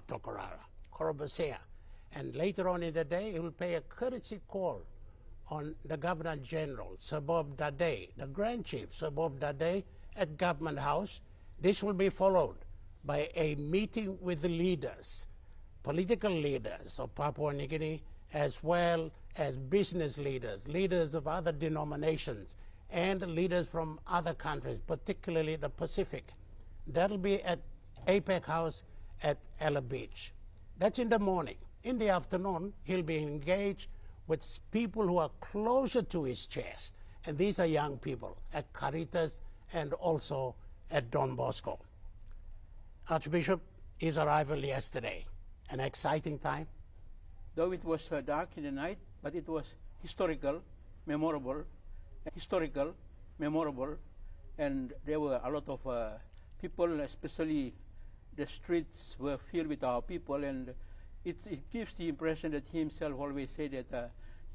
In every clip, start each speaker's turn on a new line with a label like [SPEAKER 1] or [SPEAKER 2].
[SPEAKER 1] Tokorara, Korobosea. And later on in the day, he will pay a courtesy call on the Governor General, Sir Bob Dadae, the Grand Chief, Sir Bob Dadae, at Government House. This will be followed by a meeting with the leaders, political leaders of Papua New Guinea, as well as business leaders, leaders of other denominations, and leaders from other countries, particularly the Pacific. That'll be at APEC House at Ella Beach. That's in the morning. In the afternoon, he'll be engaged with people who are closer to his chest, and these are young people at Caritas and also at Don Bosco. Archbishop, his arrival yesterday, an exciting time?
[SPEAKER 2] Though it was dark in the night, but it was historical, memorable, and there were a lot of people, especially the streets were filled with our people, and it gives the impression that he himself always said that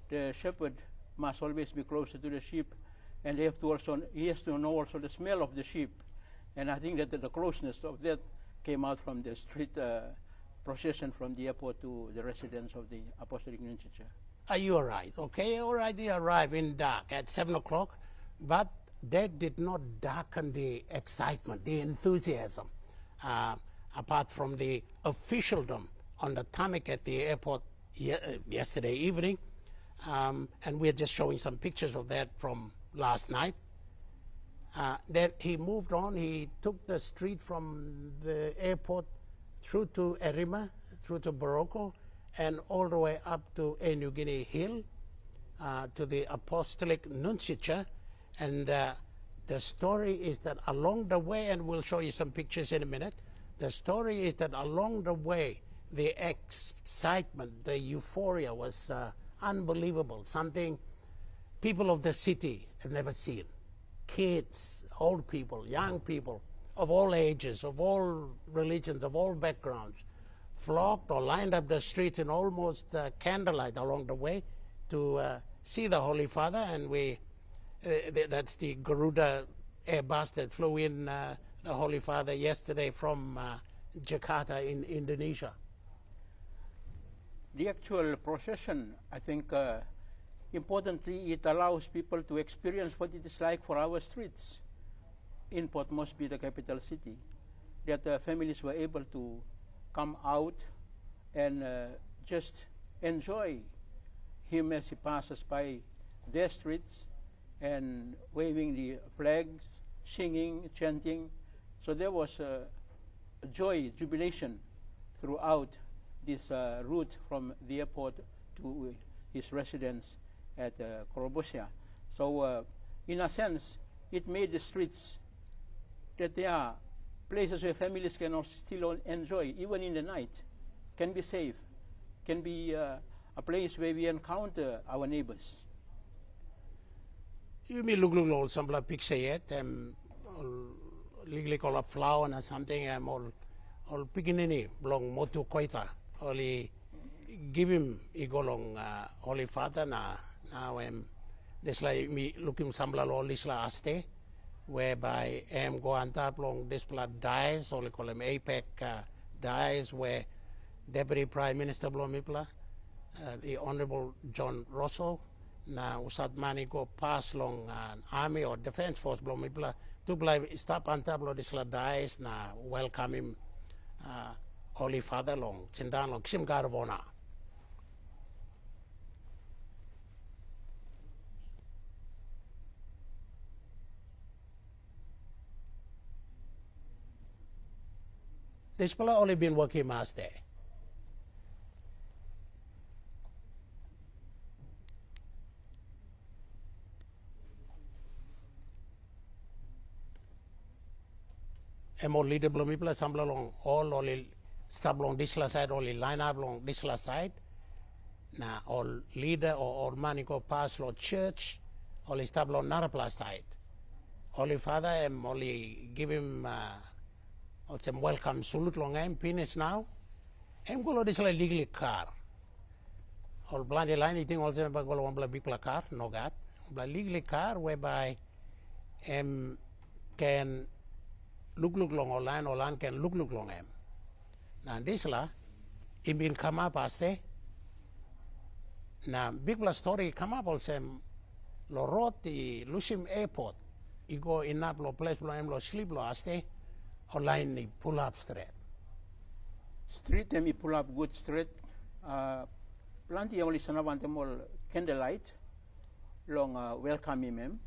[SPEAKER 2] the shepherd must always be closer to the sheep, and he has to know also the smell of the sheep. And I think that the closeness of that came out from the street procession from the airport to the residence of the Apostolic Nunciature.
[SPEAKER 1] You are right, okay? All right, they arrived in dark at 7 o'clock, but that did not darken the excitement, the enthusiasm, apart from the officialdom on the tarmac at the airport yesterday evening. And we're just showing some pictures of that from last night. Then he moved on. He took the street from the airport through to Erima, through to Boroko, and all the way up to New Guinea Hill, to the Apostolic Nunciature. And the story is that along the way, and we'll show you some pictures in a minute, the story is that along the way, the excitement, the euphoria was unbelievable, something people of the city have never seen. Kids, old people, young people, of all ages, of all religions, of all backgrounds, flocked or lined up the streets in almost candlelight along the way to see the Holy Father. And that's the Garuda Airbus that flew in the Holy Father yesterday from Jakarta in Indonesia.
[SPEAKER 2] The actual procession, I think, importantly, it allows people to experience what it is like for our streets in Port Moresby, the capital city, that families were able to come out and just enjoy him as he passes by their streets and waving the flags, singing, chanting. So there was joy, jubilation throughout this route from the airport to his residence at Korobosea. So in a sense, it made the streets that they are places where families can also still enjoy, even in the night, can be safe, can be a place where we encounter our neighbors.
[SPEAKER 1] You may look sambla picture yet, legally call a flower or something, all piginini, blong motu koita, only give him igolong Holy Father now this like me looking sambla all this la aste, whereby go on top long this blood dies, or call him APEC dies, where Deputy Prime Minister Blomipla, the Honorable John Rosso, now usat mani go pass long army or defense force Blomipla to play stop on top of this la dies na welcome him Holy Father long Chindan long Sim Garvona. This fella only been working mass there. More leader Blomipla sambla long all only stop long this side, only line up long this side. Now all leader or money go pass long church, only stop long Narapla side. Holy Father only give him also welcome salute long finish now. Go this like legally car. All blind line eating also go one big car, no gat. Legally car whereby can look long or line can look long. Now this la Imbin come up aste. Na big plus story come up also Loroti Lushim Airport. You go in up lo place lo sleep lo aste. Online ni pull up street.
[SPEAKER 2] Street emi pull up good street. Plenty only sanavantemol candlelight. Long welcome him.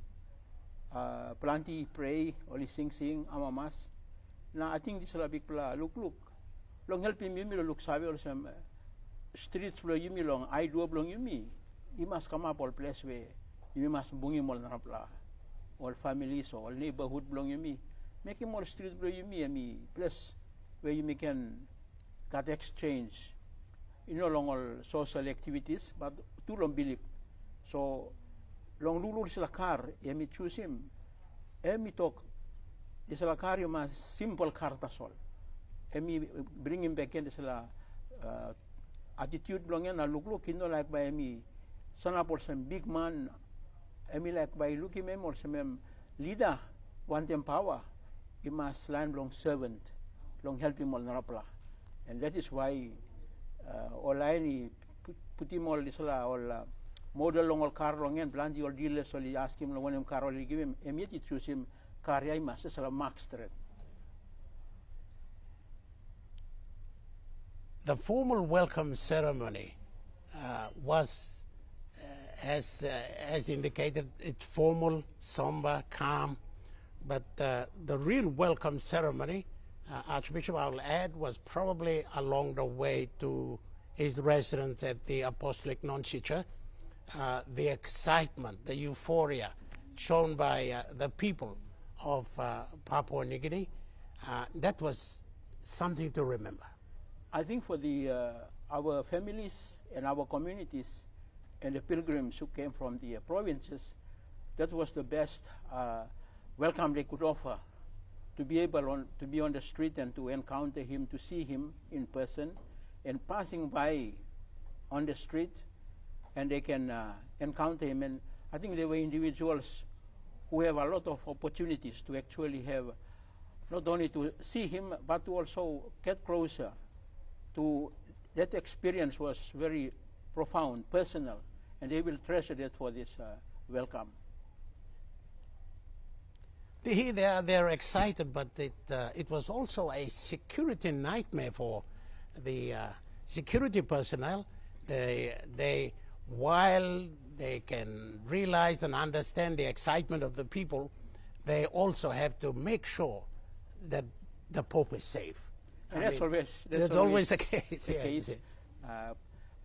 [SPEAKER 2] Plenty pray only sing amamas. Na I think this is a big look. Long help him look sabi or some streets blow you long I do belong you me. You must come up all place where you must bring him all napla. All families all neighborhood belong you me. Make him all streets blow you me place where you can get exchange. You know long all social activities, but too long believe. So long lulu sila car, emi choose him. Emi talk. Di sila car yung mas simple car tasol. Emi bring him back in sila attitude belong yan na look kino like by emi sana por some big man. Emi like by look him or some leader want him power. He must land long servant, long help him all narapla, and that is why all I put him all this all. Model long all car long and plenty all dealers only ask him when him car only give him immediately choose him car yai mas sala Mark Street.
[SPEAKER 1] The formal welcome ceremony was as indicated, it's formal, somber, calm, but the real welcome ceremony, Archbishop I will add, was probably along the way to his residence at the Apostolic Nunciature. The excitement, the euphoria shown by the people of Papua New Guinea, that was something to remember.
[SPEAKER 2] I think for our families and our communities and the pilgrims who came from the provinces, that was the best welcome they could offer, to be able to be on the street and to encounter him, to see him in person, and passing by on the street, and they can encounter him. And I think there were individuals who have a lot of opportunities to actually have, not only to see him, but to also get closer to. That experience was very profound, personal, and they will treasure that for this welcome.
[SPEAKER 1] They're excited, but it was also a security nightmare for the security personnel. While they can realize and understand the excitement of the people, they also have to make sure that the Pope is safe.
[SPEAKER 2] And that's
[SPEAKER 1] always the case.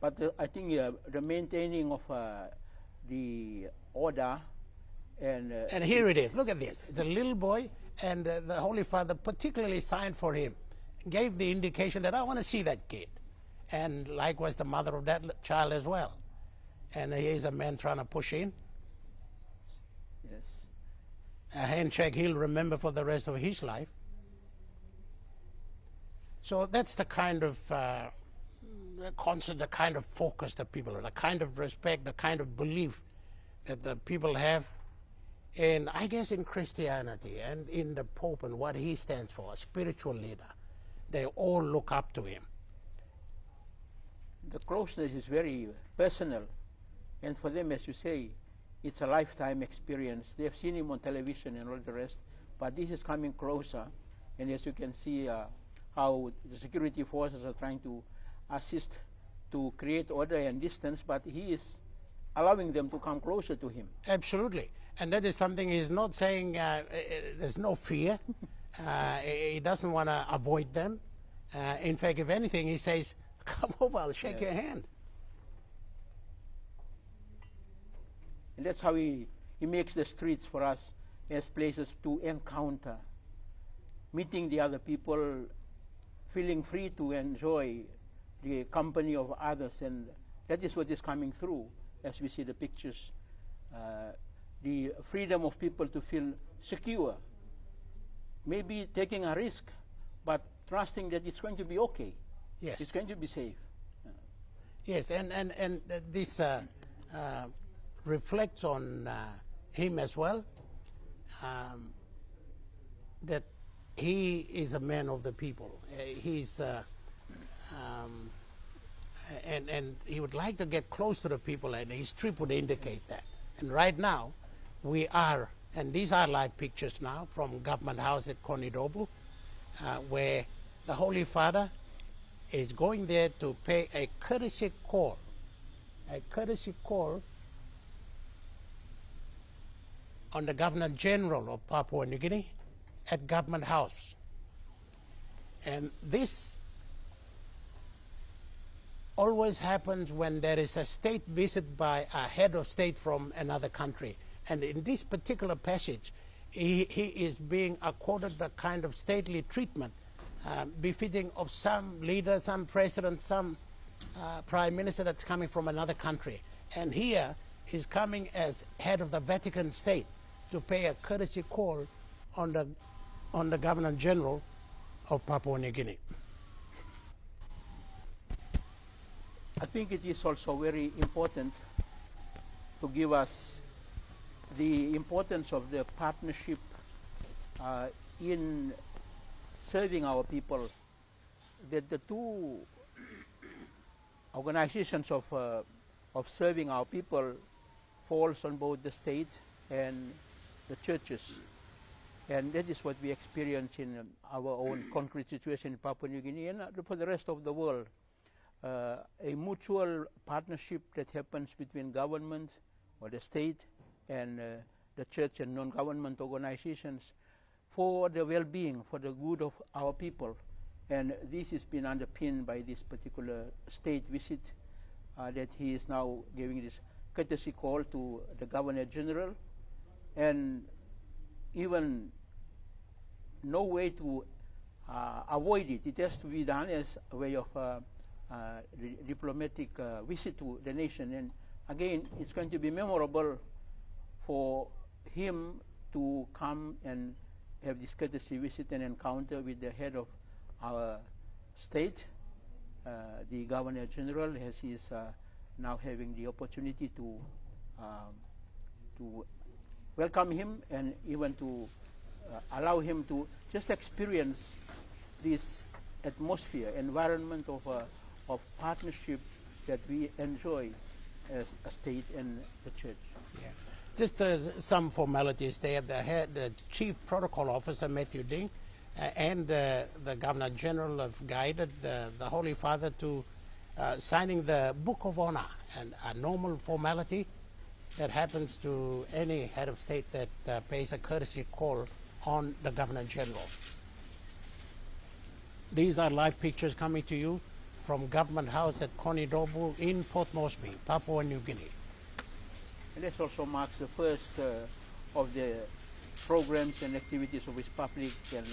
[SPEAKER 2] But I think the maintaining of the order and
[SPEAKER 1] here it is. Look at this. It's a little boy, and the Holy Father particularly signed for him, gave the indication that I want to see that kid, and likewise the mother of that child as well. And here's a man trying to push in.
[SPEAKER 2] Yes.
[SPEAKER 1] A handshake he'll remember for the rest of his life. So that's the kind of concert, the kind of focus that people have, the kind of respect, the kind of belief that the people have. And I guess in Christianity and in the Pope and what he stands for, a spiritual leader, they all look up to him.
[SPEAKER 2] The closeness is very personal. And for them, as you say, it's a lifetime experience. They've seen him on television and all the rest, but this is coming closer. And as you can see how the security forces are trying to assist to create order and distance, but he is allowing them to come closer to him.
[SPEAKER 1] Absolutely. And that is something he's not saying there's no fear. He doesn't want to avoid them. In fact, if anything, he says, come over, I'll shake your hand.
[SPEAKER 2] And that's how he makes the streets for us as places to encounter, meeting the other people, feeling free to enjoy the company of others. And that is what is coming through as we see the pictures. The freedom of people to feel secure, maybe taking a risk, but trusting that it's going to be okay.
[SPEAKER 1] Yes.
[SPEAKER 2] It's going to be safe.
[SPEAKER 1] Yes, and this reflects on him as well, that he is a man of the people. He's and he would like to get close to the people, and his trip would indicate that. And right now, we are, and these are live pictures now from Government House at Konidobu, where the Holy Father is going there to pay a courtesy call on the Governor General of Papua New Guinea at Government House. And this always happens when there is a state visit by a head of state from another country. And in this particular passage, he is being accorded the kind of stately treatment befitting of some leader, some president, some prime minister that's coming from another country. And here he's coming as head of the Vatican State to pay a courtesy call on the Governor General of Papua New Guinea.
[SPEAKER 2] I think it is also very important to give us the importance of the partnership in serving our people, that the two organizations of serving our people falls on both the state and the churches. And that is what we experience in our own concrete situation in Papua New Guinea and for the rest of the world. A mutual partnership that happens between government or the state and the church and non-government organizations for the well-being, for the good of our people. And this has been underpinned by this particular state visit that he is now giving this courtesy call to the Governor General, and even no way to avoid it. It has to be done as a way of diplomatic visit to the nation. And again, it's going to be memorable for him to come and have this courtesy visit and encounter with the head of our state, the Governor General, as he is now having the opportunity to welcome him and even to allow him to just experience this atmosphere, environment of partnership that we enjoy as a state and the church.
[SPEAKER 1] Yeah. Just some formalities there. The Chief Protocol Officer, Matthew Ding, and the Governor General have guided the Holy Father to signing the Book of Honor, and a normal formality that happens to any head of state that pays a courtesy call on the Governor General. These are live pictures coming to you from Government House at Konidobu in Port Moresby, Papua New Guinea.
[SPEAKER 2] And this also marks the first of the programs and activities of his public and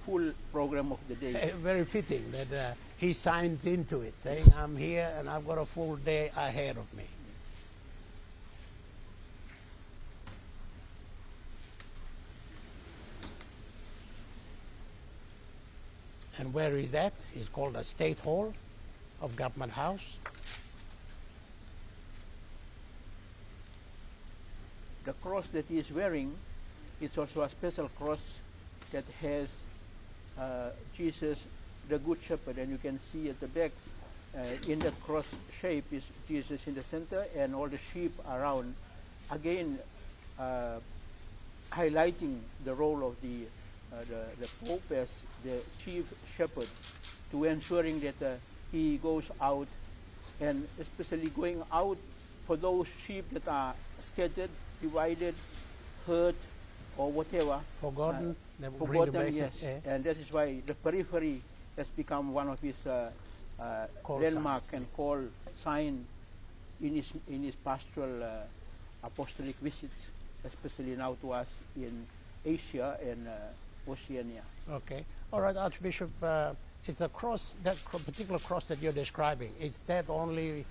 [SPEAKER 2] full program of the day.
[SPEAKER 1] Very fitting that he signs into it, saying, I'm here and I've got a full day ahead of me. And where is that? It's called the State Hall of Government House.
[SPEAKER 2] The cross that he is wearing, it's also a special cross that has Jesus, the Good Shepherd, and you can see at the back in that cross shape is Jesus in the center and all the sheep around, again highlighting the role of the Pope as the chief shepherd, to ensuring that he goes out, and especially going out for those sheep that are scattered, divided, hurt, or whatever.
[SPEAKER 1] Forgotten.
[SPEAKER 2] Forgotten, yes. And that is why the periphery has become one of his landmark and call sign in his pastoral apostolic visits, especially now to us in Asia and Oceania.
[SPEAKER 1] Okay. All right, Archbishop, is the cross, that particular cross that you're describing, is that only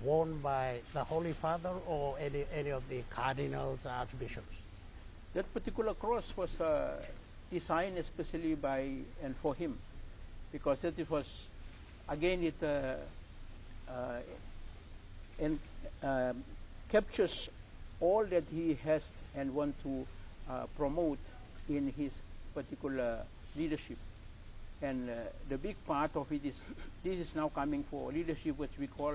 [SPEAKER 1] worn by the Holy Father or any of the cardinals, archbishops?
[SPEAKER 2] That particular cross was designed especially by and for him, because it was, again, it captures all that he has and want to promote in his particular leadership. And the big part of it is, this is now coming for leadership, which we call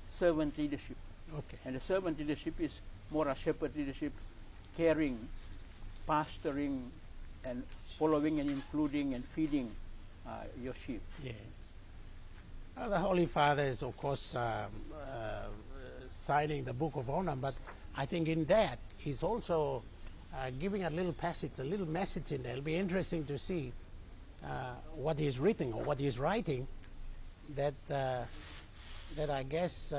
[SPEAKER 2] servant leadership.
[SPEAKER 1] Okay.
[SPEAKER 2] And the servant leadership is more a shepherd leadership, caring, pastoring, and following and including and feeding your sheep.
[SPEAKER 1] Yeah. The Holy Father is, of course, signing the Book of Honor, but I think in that he's also giving a little passage, a little message in there. It'll be interesting to see what he's written or what he's writing that that I guess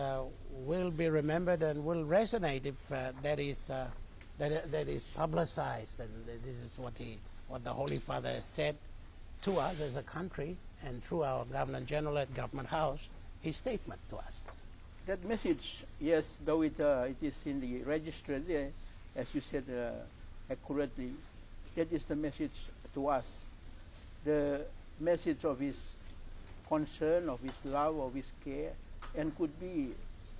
[SPEAKER 1] will be remembered and will resonate if that is publicized, and this is what the Holy Father has said to us as a country, and through our Governor General at Government House, his statement to us.
[SPEAKER 2] That message, yes, though it is in the register there, as you said accurately, that is the message to us. The message of his concern, of his love, of his care, and could be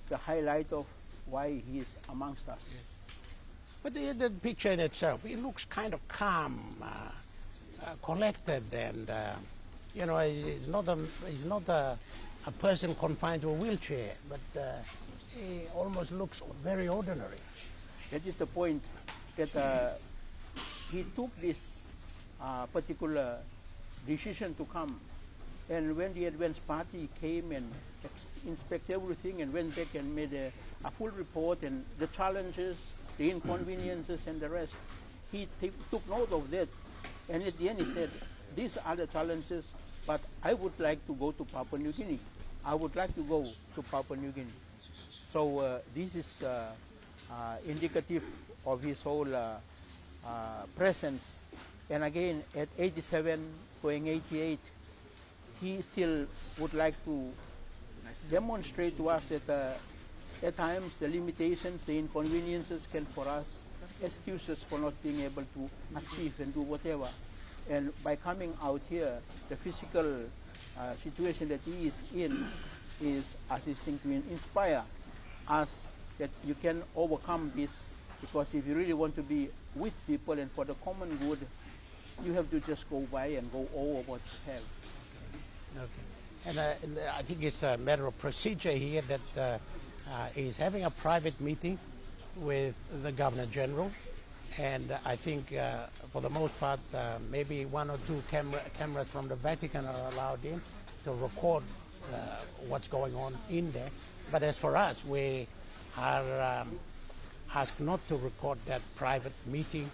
[SPEAKER 2] the highlight of why he is amongst us.
[SPEAKER 1] Yes. But the picture in itself, it looks kind of calm, collected, and you know, he's not a person confined to a wheelchair, but he almost looks very ordinary.
[SPEAKER 2] That is the point, that he took this particular decision to come, and when the advance party came and inspected everything and went back and made a full report, and the challenges, the inconveniences and the rest, he took note of that, and at the end he said, these are the challenges, but I would like to go to Papua New Guinea. I would like to go to Papua New Guinea. So this is indicative of his whole presence. And again, at 87, going 88, he still would like to demonstrate to us that at times the limitations, the inconveniences can for us excuses for not being able to achieve and do whatever. And by coming out here, the physical situation that he is in is assisting to inspire us that you can overcome this, because if you really want to be with people and for the common good, you have to just go by and go over what you have.
[SPEAKER 1] Okay. And I think it's a matter of procedure here that he's having a private meeting with the Governor General, and I think for the most part maybe one or two cameras from the Vatican are allowed in to record what's going on in there. But as for us, we are asked not to record that private meeting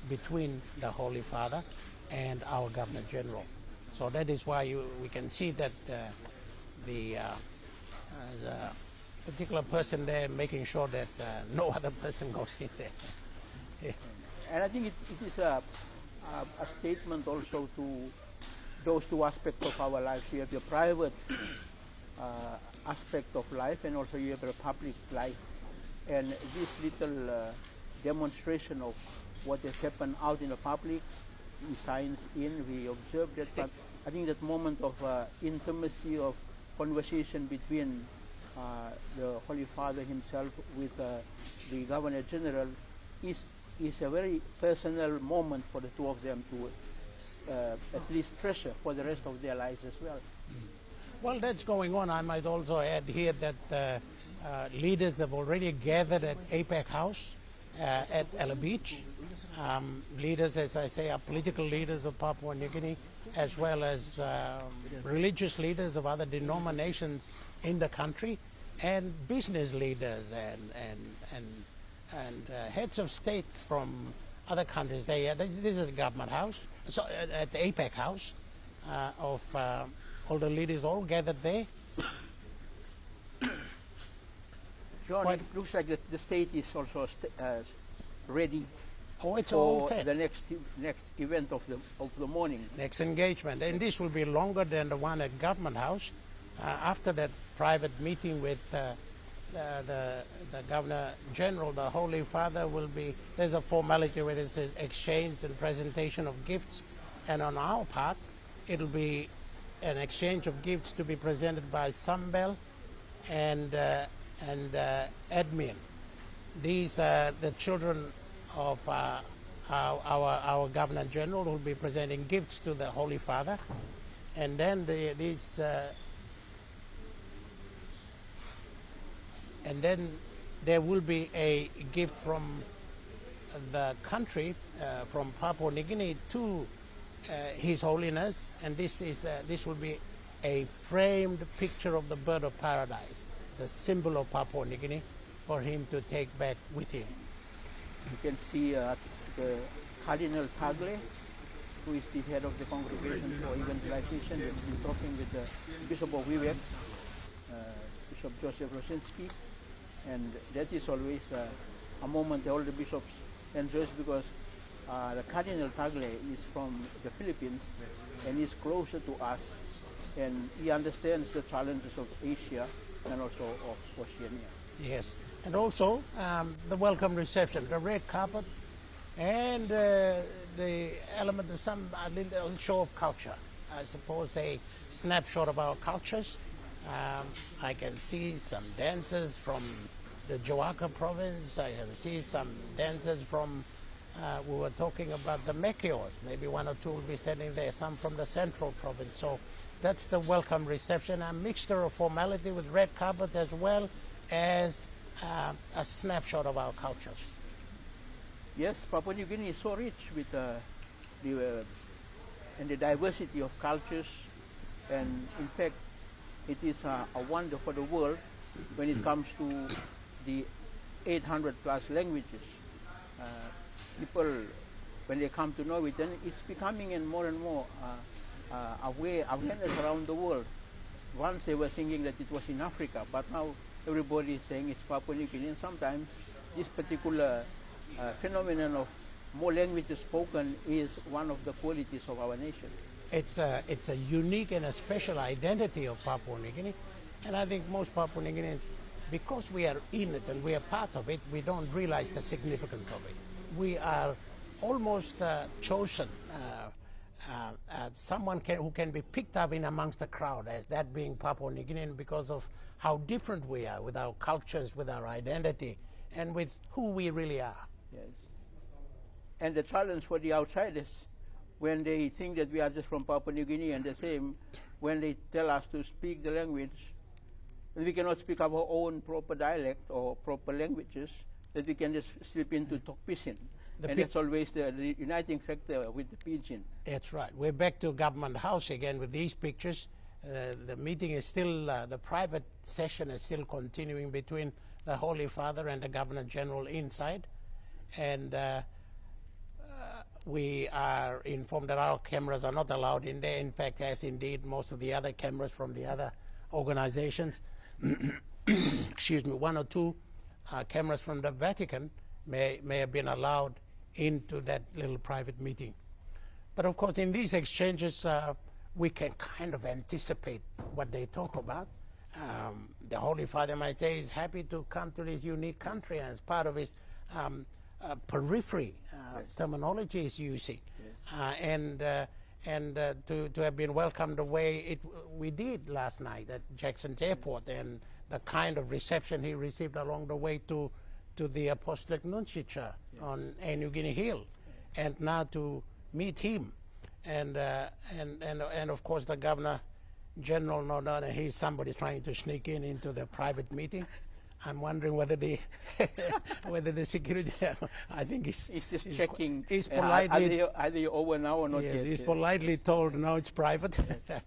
[SPEAKER 1] between the Holy Father and our Governor General. So that is why we can see that the particular person there making sure that no other person goes in there. Yeah.
[SPEAKER 2] And I think it is a statement also to those two aspects of our life. You have the private aspect of life, and also you have the public life. And this little demonstration of what has happened out in the public, we signs in, we observe that, but I think that moment of intimacy, of conversation between the Holy Father himself with the Governor General is a very personal moment for the two of them to at least treasure for the rest of their lives as well.
[SPEAKER 1] Well, that's going on. I might also add here that leaders have already gathered at APEC House at Ella Beach. Leaders, as I say, are political leaders of Papua New Guinea, as well as religious leaders of other denominations in the country, and business leaders and heads of states from other countries. This is the Government House, so at the APEC House of all the leaders all gathered there.
[SPEAKER 2] John, it looks like the state is also ready
[SPEAKER 1] it's all
[SPEAKER 2] for
[SPEAKER 1] set.
[SPEAKER 2] the next event of the morning.
[SPEAKER 1] Next engagement, and this will be longer than the one at Government House. After that private meeting with the Governor General, the Holy Father will be, there's a formality where there's the exchange and presentation of gifts, and on our part it'll be an exchange of gifts to be presented by Sambel and Admin. These are the children of our Governor General, who will be presenting gifts to the Holy Father, and then and then there will be a gift from the country, from Papua New Guinea to His Holiness, and this will be a framed picture of the bird of paradise, the symbol of Papua New Guinea, for him to take back with him.
[SPEAKER 2] You can see the Cardinal Tagle, who is the head of the Congregation for Evangelization, has been talking with the Bishop of Wewak, Bishop Joseph Rosinski, and that is always a moment all the bishops enjoy, because the Cardinal Tagle is from the Philippines and is closer to us, and he understands the challenges of Asia and also of Oceania.
[SPEAKER 1] Yes, and also the welcome reception, the red carpet, and the element of some a little show of culture. I suppose a snapshot of our cultures. I can see some dancers from the Jawaka province. I can see some dancers from, we were talking about the Mekios. Maybe one or two will be standing there, some from the central province. So that's the welcome reception, a mixture of formality with red carpet as well as a snapshot of our cultures.
[SPEAKER 2] Yes, Papua New Guinea is so rich with and the diversity of cultures, and in fact it is a wonder for the world when it comes to the 800 plus languages. People, when they come to know it, then it's becoming and more awareness around the world. Once they were thinking that it was in Africa, but now everybody is saying it's Papua New Guinea. And sometimes this particular phenomenon of more languages spoken is one of the qualities of our nation.
[SPEAKER 1] It's a unique and a special identity of Papua New Guinea, and I think most Papua New Guineans, because we are in it and we are part of it, we don't realize the significance of it. We are almost chosen, someone who can be picked up in amongst the crowd as that being Papua New Guinean, because of how different we are with our cultures, with our identity, and with who we really are.
[SPEAKER 2] Yes. And the challenge for the outsiders, when they think that we are just from Papua New Guinea, and the same when they tell us to speak the language, and we cannot speak our own proper dialect or proper languages, that we can just slip into Tokpisin. And that's always the uniting factor with the Pidgin.
[SPEAKER 1] That's right. We're back to Government House again with these pictures. The meeting is still, the private session is still continuing between the Holy Father and the Governor General inside. And we are informed that our cameras are not allowed in there. In fact, as indeed most of the other cameras from the other organizations, excuse me, one or two cameras from the Vatican may have been allowed into that little private meeting. But of course, in these exchanges, we can kind of anticipate what they talk about. The Holy Father might say he's happy to come to this unique country, and as part of his periphery terminology is using, and to have been welcomed the way we did last night at Jackson's airport, and the kind of reception he received along the way to the Apostolic Nunciature on New Guinea Hill, and now to meet him, and of course the Governor General, no, he's somebody trying to sneak into the private meeting. I'm wondering whether the whether the security, I think he's
[SPEAKER 2] just checking.
[SPEAKER 1] He's politely,
[SPEAKER 2] are they over now or not yet?
[SPEAKER 1] He's politely told, no, it's private.
[SPEAKER 2] Yes.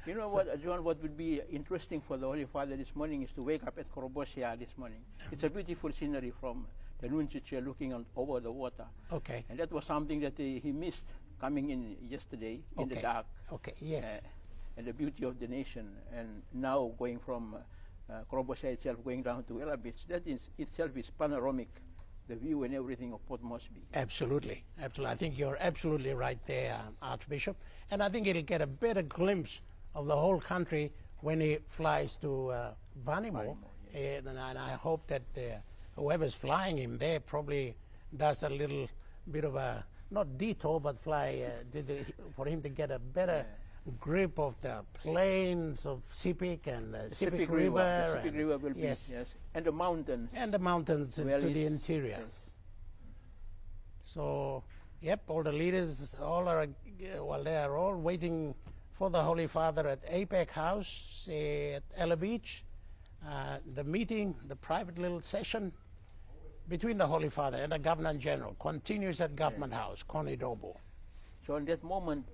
[SPEAKER 2] You know what, John, what would be interesting for the Holy Father this morning is to wake up at Korobosia this morning. It's a beautiful scenery from the Nunciature looking over the water.
[SPEAKER 1] Okay.
[SPEAKER 2] And that was something that he missed coming in yesterday in the dark.
[SPEAKER 1] Okay, yes.
[SPEAKER 2] And the beauty of the nation. And now going from Korobosia itself going down to Ella Beach, that is itself is panoramic, the view and everything of Port Moresby.
[SPEAKER 1] Absolutely, absolutely. I think you're absolutely right there, Archbishop. And I think it'll get a better glimpse of the whole country when he flies to Vanimo. Yes. And I hope that whoever's flying him there probably does a little bit of a, not detour, but fly for him to get a better grip of the plains of Sepik and Sepik River.
[SPEAKER 2] The Sepik River will be, yes. And the mountains.
[SPEAKER 1] And the mountains to the interior.
[SPEAKER 2] Yes.
[SPEAKER 1] So, yep, all the leaders, all are, well, they are all waiting for the Holy Father at APEC House at Ella Beach. The meeting, the private little session between the Holy Father and the Governor General continues at Government House, Konidobo.
[SPEAKER 2] So in that moment,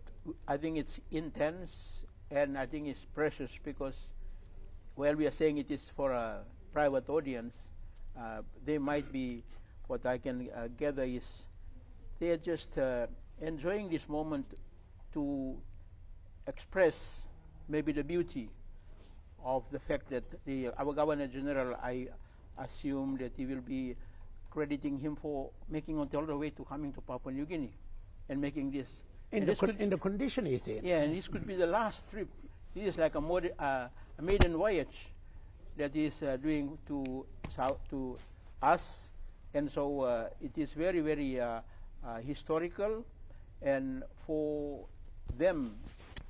[SPEAKER 2] I think it's intense and I think it's precious because while we are saying it is for a private audience, they might be, what I can gather is, they are just enjoying this moment to express maybe the beauty of the fact that our Governor General, I assume that he will be crediting him for making it all the way to coming to Papua New Guinea and making this.
[SPEAKER 1] In the condition he's in.
[SPEAKER 2] Yeah, and this could be the last trip. This is like a maiden voyage that he's doing to us. And so it is very, very historical. And for them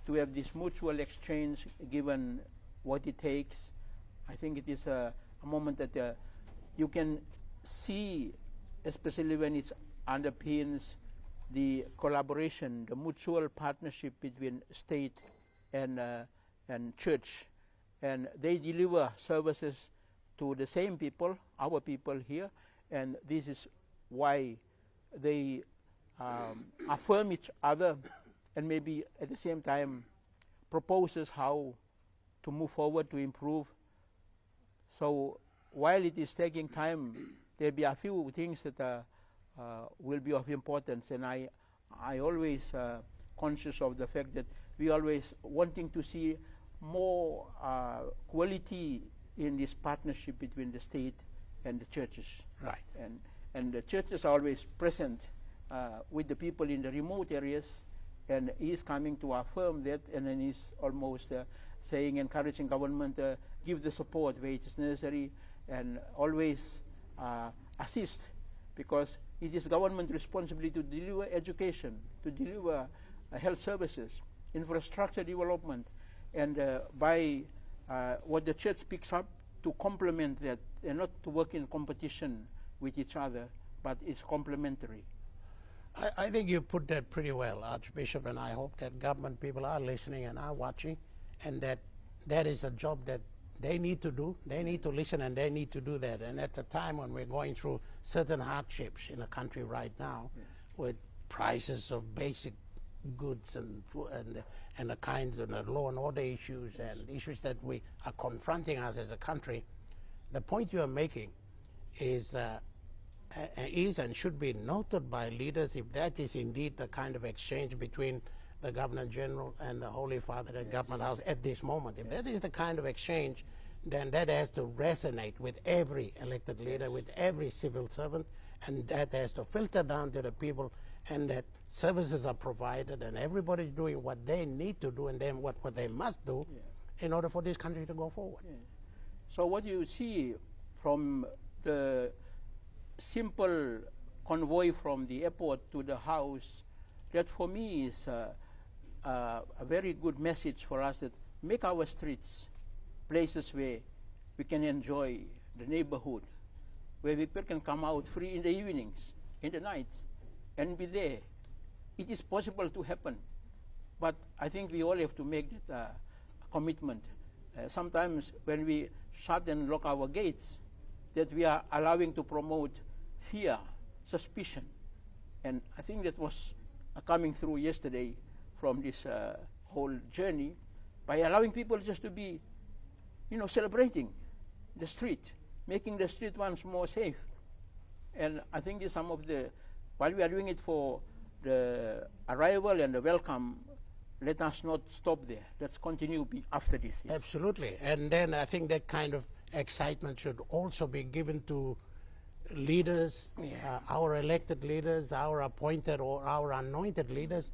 [SPEAKER 2] to have this mutual exchange, given what it takes, I think it is a moment that you can see, especially when it underpins the collaboration, the mutual partnership between state and church. And they deliver services to the same people, our people here, and this is why they affirm each other and maybe at the same time proposes how to move forward to improve. So while it is taking time, there will be a few things that will be of importance, and I always conscious of the fact that we always wanting to see more quality in this partnership between the state and the churches.
[SPEAKER 1] Right.
[SPEAKER 2] And the churches are always present with the people in the remote areas, and he's coming to affirm that, and then he's almost saying, encouraging government, give the support where it is necessary, and always assist, because it is government responsibility to deliver education, to deliver health services, infrastructure development, and by what the church picks up to complement that, and not to work in competition with each other, but it's complementary.
[SPEAKER 1] I think you put that pretty well, Archbishop, and I hope that government people are listening and are watching, and that is a job that they need to do. They need to listen, and they need to do that. And at the time when we're going through certain hardships in the country right now, with prices of basic goods and food and the kinds of the law and order issues and issues that we are confronting us as a country, the point you are making is and should be noted by leaders, if that is indeed the kind of exchange between the Governor General and the Holy Father at Government House at this moment. If that is the kind of exchange, then that has to resonate with every elected leader, with every civil servant, and that has to filter down to the people, and that services are provided and everybody's doing what they need to do and then what they must do in order for this country to go forward.
[SPEAKER 2] So what you see from the simple convoy from the airport to the house, that for me is a very good message for us, that make our streets places where we can enjoy the neighborhood, where people can come out free in the evenings, in the nights, and be there. It is possible to happen, but I think we all have to make that commitment. Sometimes when we shut and lock our gates, that we are allowing to promote fear, suspicion, and I think that was coming through yesterday from this whole journey, by allowing people just to be, celebrating the street, making the street once more safe. And I think this some of the, while we are doing it for the arrival and the welcome, let us not stop there. Let's continue after this. Yes.
[SPEAKER 1] Absolutely. And then I think that kind of excitement should also be given to leaders, our elected leaders, our appointed or our anointed leaders.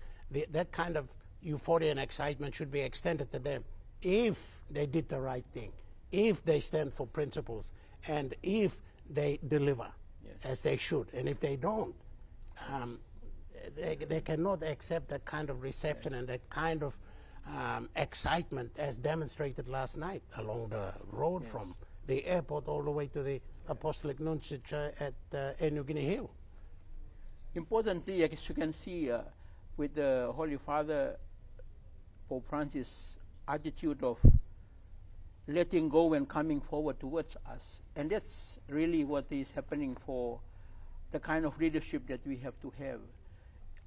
[SPEAKER 1] That kind of euphoria and excitement should be extended to them if they did the right thing, if they stand for principles, and if they deliver as they should. And if they don't, they cannot accept that kind of reception and that kind of excitement as demonstrated last night along the road from the airport all the way to the Apostolic Nunciate at New Guinea Hill.
[SPEAKER 2] Importantly, as you can see with the Holy Father, Pope Francis' attitude of letting go and coming forward towards us. And that's really what is happening for the kind of leadership that we have to have.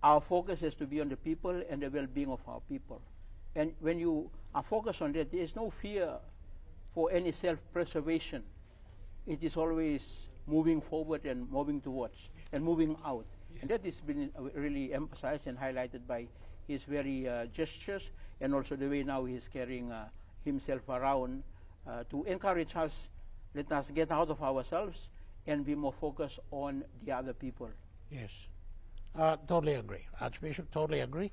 [SPEAKER 2] Our focus has to be on the people and the well-being of our people. And when you are focused on that, there is no fear for any self-preservation. It is always moving forward and moving towards and moving out.
[SPEAKER 1] Yeah.
[SPEAKER 2] And that has been really emphasized and highlighted by his very gestures, and also the way now he's carrying himself around to encourage us, let us get out of ourselves and be more focused on the other people.
[SPEAKER 1] Yes, totally agree. Archbishop, totally agree.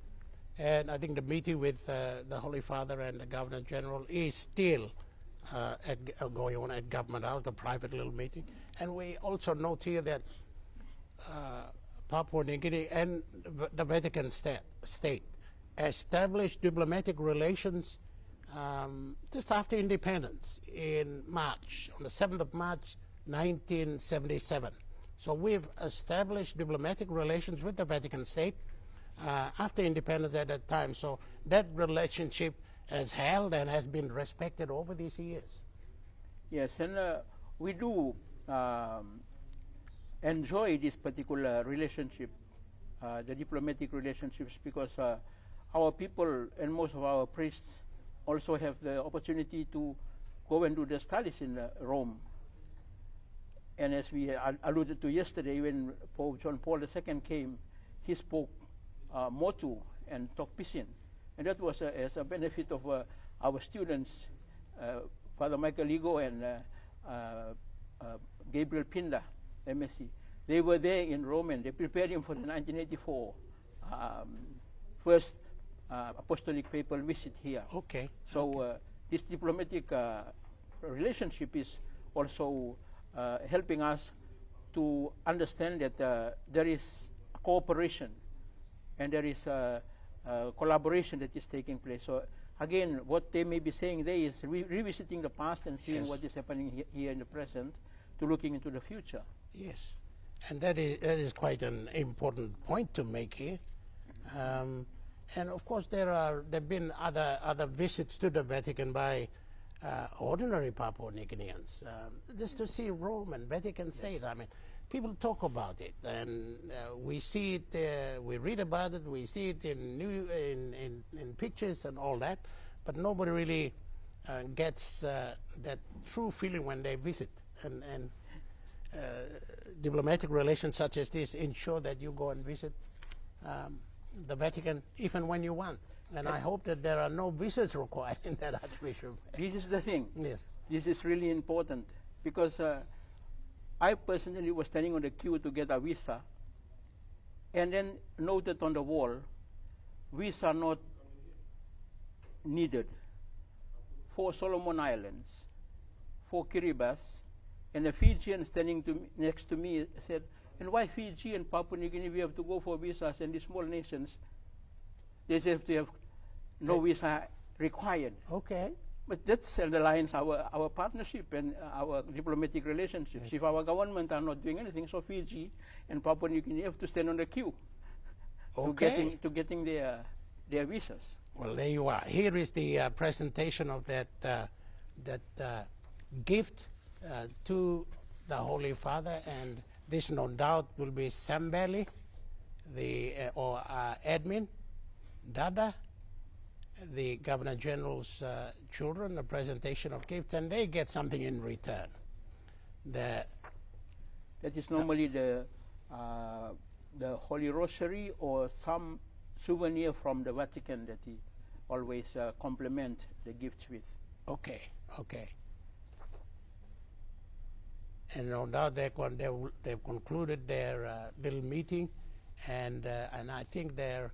[SPEAKER 1] And I think the meeting with the Holy Father and the Governor General is still going on at Government House, the private little meeting. And we also note here that Papua New Guinea and the Vatican state established diplomatic relations just after independence in March, on the 7th of March, 1977. So we've established diplomatic relations with the Vatican state after independence at that time. So that relationship has held and has been respected over these years.
[SPEAKER 2] Yes, and we do enjoy this particular relationship, the diplomatic relationships, because our people and most of our priests also have the opportunity to go and do their studies in Rome. And as we alluded to yesterday, when Pope John Paul II came, he spoke Motu and Tokpisin. And that was as a benefit of our students, Father Michael Ligo and Gabriel Pinda, MSc. They were there in Rome and they prepared him for the 1984 first apostolic papal visit here.
[SPEAKER 1] Okay.
[SPEAKER 2] So this diplomatic relationship is also helping us to understand that there is a cooperation and there is a collaboration that is taking place. So again, what they may be saying there is revisiting the past and seeing what is happening here in the present, to looking into the future.
[SPEAKER 1] Yes, and that is quite an important point to make here. And of course, there have been other visits to the Vatican by ordinary Papua New Guineans, just to see Rome and Vatican State. I mean, people talk about it, and we see it, we read about it, we see it in pictures and all that, but nobody really gets that true feeling when they visit. And diplomatic relations such as this ensure that you go and visit the Vatican even when you want. And I hope that there are no visas required in that, Archbishop.
[SPEAKER 2] This is the thing.
[SPEAKER 1] Yes.
[SPEAKER 2] This is really important, because I personally was standing on the queue to get a visa, and then noted on the wall, visa not needed for Solomon Islands, for Kiribati, and a Fijian standing next to me said, and why Fiji and Papua New Guinea we have to go for visas, and the small nations, they have to have no visa required.
[SPEAKER 1] Okay.
[SPEAKER 2] But that underlines our partnership and our diplomatic relationships. Yes. If our government are not doing anything, so Fiji and Papua New Guinea have to stand on the queue to getting their visas.
[SPEAKER 1] Well, there you are. Here is the presentation of that gift to the Holy Father, and this no doubt will be Sambeli, or admin, Dadae, the Governor General's children, a presentation of gifts, and they get something in return. That
[SPEAKER 2] is normally the Holy Rosary or some souvenir from the Vatican that he always complement the gifts with.
[SPEAKER 1] Okay, okay. And no doubt they've concluded their little meeting, and I think they're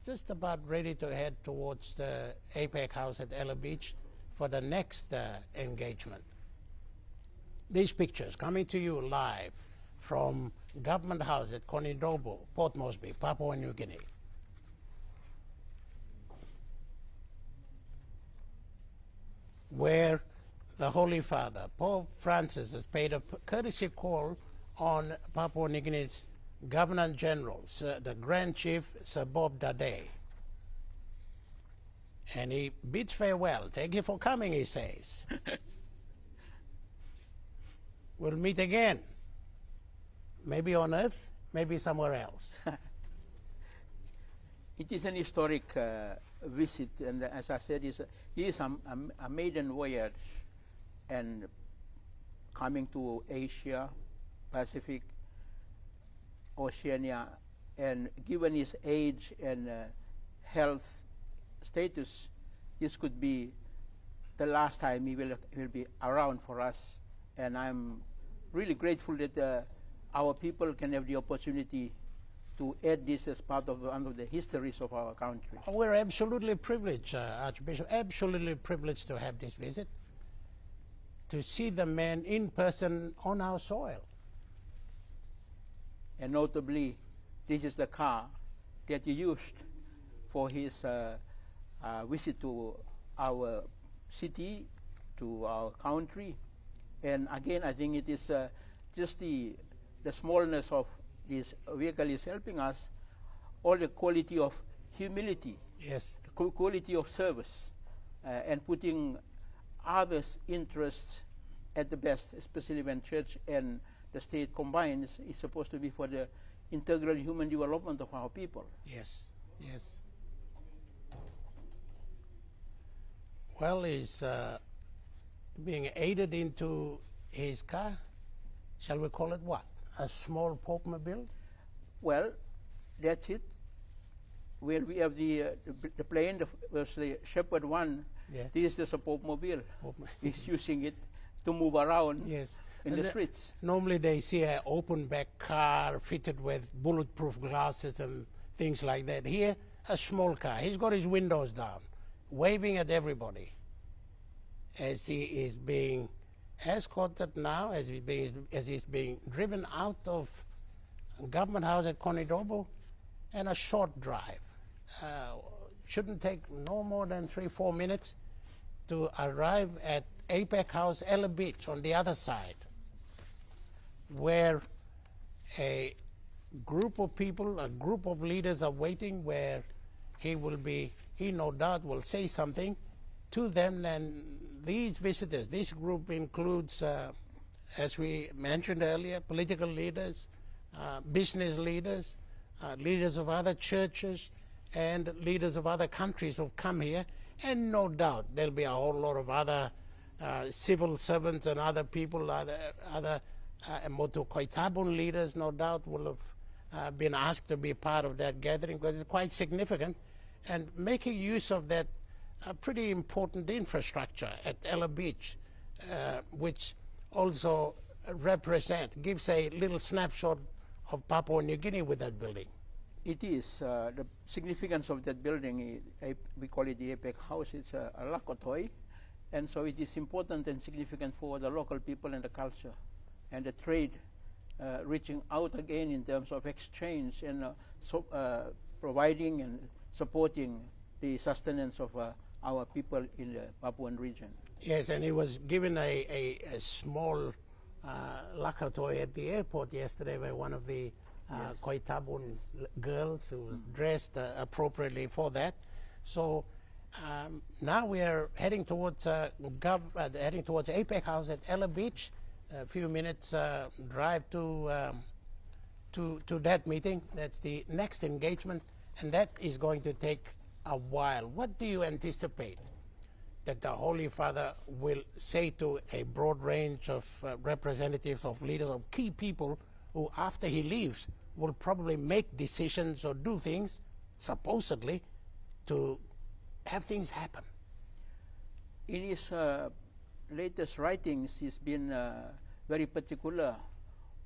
[SPEAKER 1] just about ready to head towards the APEC house at Ella Beach for the next engagement. These pictures coming to you live from Government House at Konidobo, Port Moresby, Papua New Guinea. Where the Holy Father, Pope Francis, has paid a courtesy call on Papua New Guinea's Governor General, the Grand Chief, Sir Bob Dadae. And he bids farewell. Thank you for coming, he says. We'll meet again. Maybe on Earth, maybe somewhere else.
[SPEAKER 2] It is an historic visit, and as I said, it is a maiden voyage, and coming to Asia, Pacific, Oceania, and given his age and health status, this could be the last time he will be around for us. And I'm really grateful that our people can have the opportunity to add this as part of one of the histories of our country.
[SPEAKER 1] We're absolutely privileged, Archbishop, absolutely privileged to have this visit, to see the man in person on our soil.
[SPEAKER 2] And notably, this is the car that he used for his visit to our city, to our country. And again, I think it is just the smallness of this vehicle is helping us, all the quality of humility,
[SPEAKER 1] yes,
[SPEAKER 2] the quality of service, and putting others' interests at the best, especially when church and the state combines, is supposed to be for the integral human development of our people.
[SPEAKER 1] Yes, yes. Well, he's being aided into his car. Shall we call it what? A small Pope-mobile?
[SPEAKER 2] Well, that's it. Where we have the plane, the Shepherd one,
[SPEAKER 1] yeah.
[SPEAKER 2] This is a Pope-mobile. He's using it to move around,
[SPEAKER 1] yes,
[SPEAKER 2] in the streets.
[SPEAKER 1] Normally they see an open back car fitted with bulletproof glasses and things like that. Here, a small car. He's got his windows down, waving at everybody as he is being escorted now, as he's being driven out of Government House at Conidobo, and a short drive. Shouldn't take no more than 3-4 minutes to arrive at APEC House, Ella Beach, on the other side, where a group of people, a group of leaders are waiting, where he no doubt will say something to them. And these visitors, this group includes, as we mentioned earlier, political leaders, business leaders, leaders of other churches, and leaders of other countries who've come here. And no doubt there'll be a whole lot of other civil servants and other people, other Motu Koitabun leaders, no doubt, will have been asked to be part of that gathering, because it's quite significant, and making use of that pretty important infrastructure at Ella Beach, which also gives a little snapshot of Papua New Guinea with that building.
[SPEAKER 2] It is. The significance of that building, we call it the APEC House, it's a lakotoi, and so it is important and significant for the local people and the culture and the trade, reaching out again in terms of exchange and providing and supporting the sustenance of our people in the Papuan region.
[SPEAKER 1] Yes, and he was given a small lakotoi at the airport yesterday by one of the
[SPEAKER 2] Yes.
[SPEAKER 1] Koitabun girls who was dressed appropriately for that. So now we are heading towards APEC House at Ella Beach. A few minutes drive to that meeting. That's the next engagement, and that is going to take a while. What do you anticipate that the Holy Father will say to a broad range of representatives, of leaders, of key people who, after he leaves, will probably make decisions or do things, supposedly, to have things happen?
[SPEAKER 2] In his latest writings, he's been very particular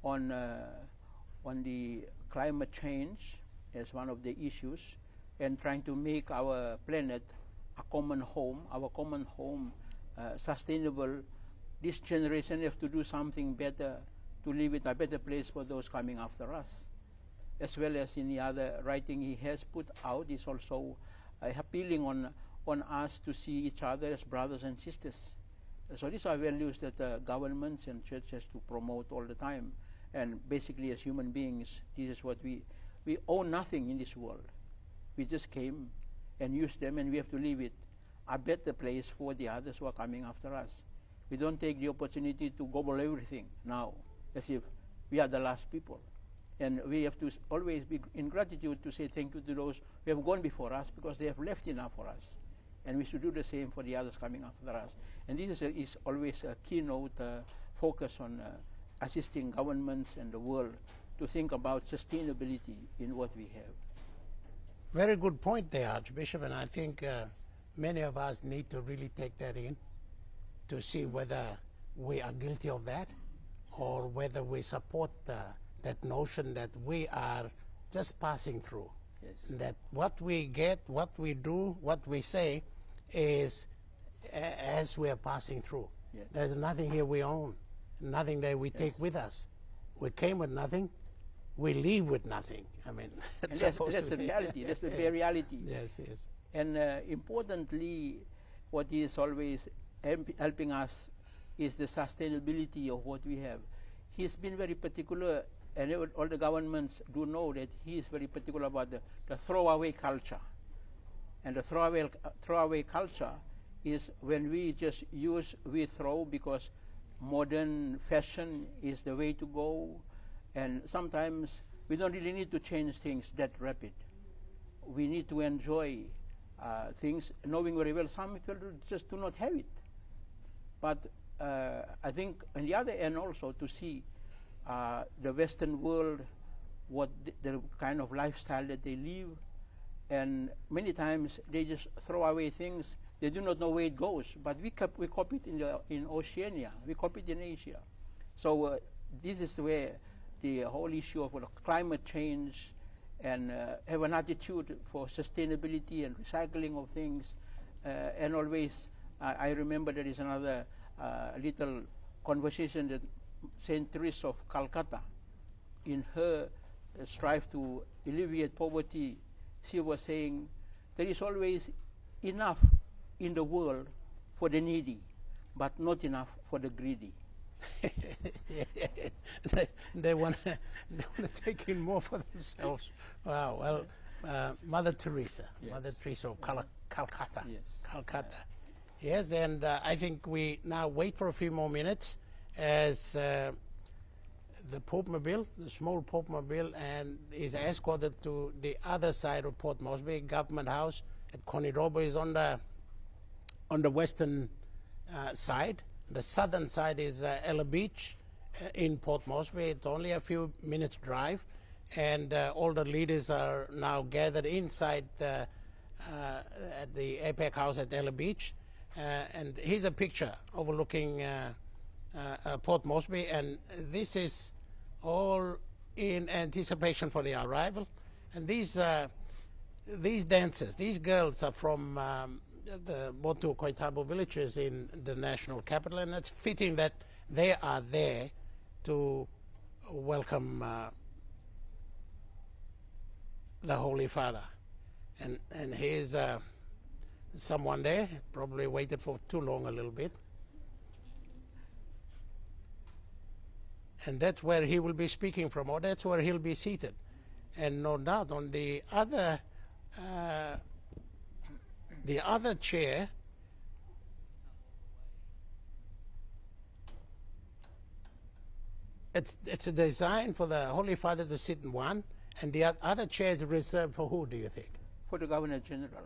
[SPEAKER 2] on the climate change as one of the issues, and trying to make our planet a common home, sustainable. This generation have to do something better to leave it a better place for those coming after us. As well as in the other writing he has put out, is also appealing on us to see each other as brothers and sisters. So these are values that governments and churches to promote all the time. And basically, as human beings, this is what we own nothing in this world. We just came and used them, and we have to leave it a better place for the others who are coming after us. We don't take the opportunity to gobble everything now, as if we are the last people. And we have to always be in gratitude to say thank you to those who have gone before us, because they have left enough for us. And we should do the same for the others coming after us. And this is always a keynote focus on assisting governments and the world to think about sustainability in what we have.
[SPEAKER 1] Very good point there, Archbishop, and I think many of us need to really take that in to see whether we are guilty of that or whether we support that notion that we are just passing through.
[SPEAKER 2] Yes.
[SPEAKER 1] That what we get, what we do, what we say is as we are passing through.
[SPEAKER 2] Yes.
[SPEAKER 1] There's nothing here we own, nothing that we take with us. We came with nothing, we leave with nothing. I mean,
[SPEAKER 2] that's the reality. That's the bare reality.
[SPEAKER 1] Yes, yes.
[SPEAKER 2] And importantly, what is always helping us is the sustainability of what we have. He's been very particular, and all the governments do know that he is very particular about the throwaway culture. And the throwaway culture is when we just use, we throw because modern fashion is the way to go, and sometimes we don't really need to change things that rapid. We need to enjoy things, knowing very well some people just do not have it. But I think on the other end also to see the Western world, what the kind of lifestyle that they live, and many times they just throw away things. They do not know where it goes, but we copy it in Oceania, we copy it in Asia. So this is where the whole issue of climate change and have an attitude for sustainability and recycling of things, and always I remember there is another little conversation that Saint Teresa of Calcutta, in her strive to alleviate poverty, she was saying there is always enough in the world for the needy, but not enough for the greedy.
[SPEAKER 1] they want to take in more for themselves. Wow. Well, Mother Teresa,
[SPEAKER 2] yes.
[SPEAKER 1] Mother Teresa of Calcutta.
[SPEAKER 2] Yes.
[SPEAKER 1] Calcutta. Yes, and I think we now wait for a few more minutes as the Pope Mobile, the small Pope Mobile, and is escorted to the other side of Port Moresby. Government House at Conidobo is on the western side. The southern side is Ella Beach in Port Moresby. It's only a few minutes drive, and all the leaders are now gathered inside at the APEC House at Ella Beach. And here's a picture overlooking Port Moresby, and this is all in anticipation for the arrival. And these dancers, these girls are from the Motu Koitabo villages in the national capital, and it's fitting that they are there to welcome the Holy Father. And here's someone there, probably waited for too long a little bit. And that's where he will be speaking from, or that's where he'll be seated. And no doubt on the other chair, it's a design for the Holy Father to sit in one, and the other chair is reserved for who, do you think?
[SPEAKER 2] For the Governor General.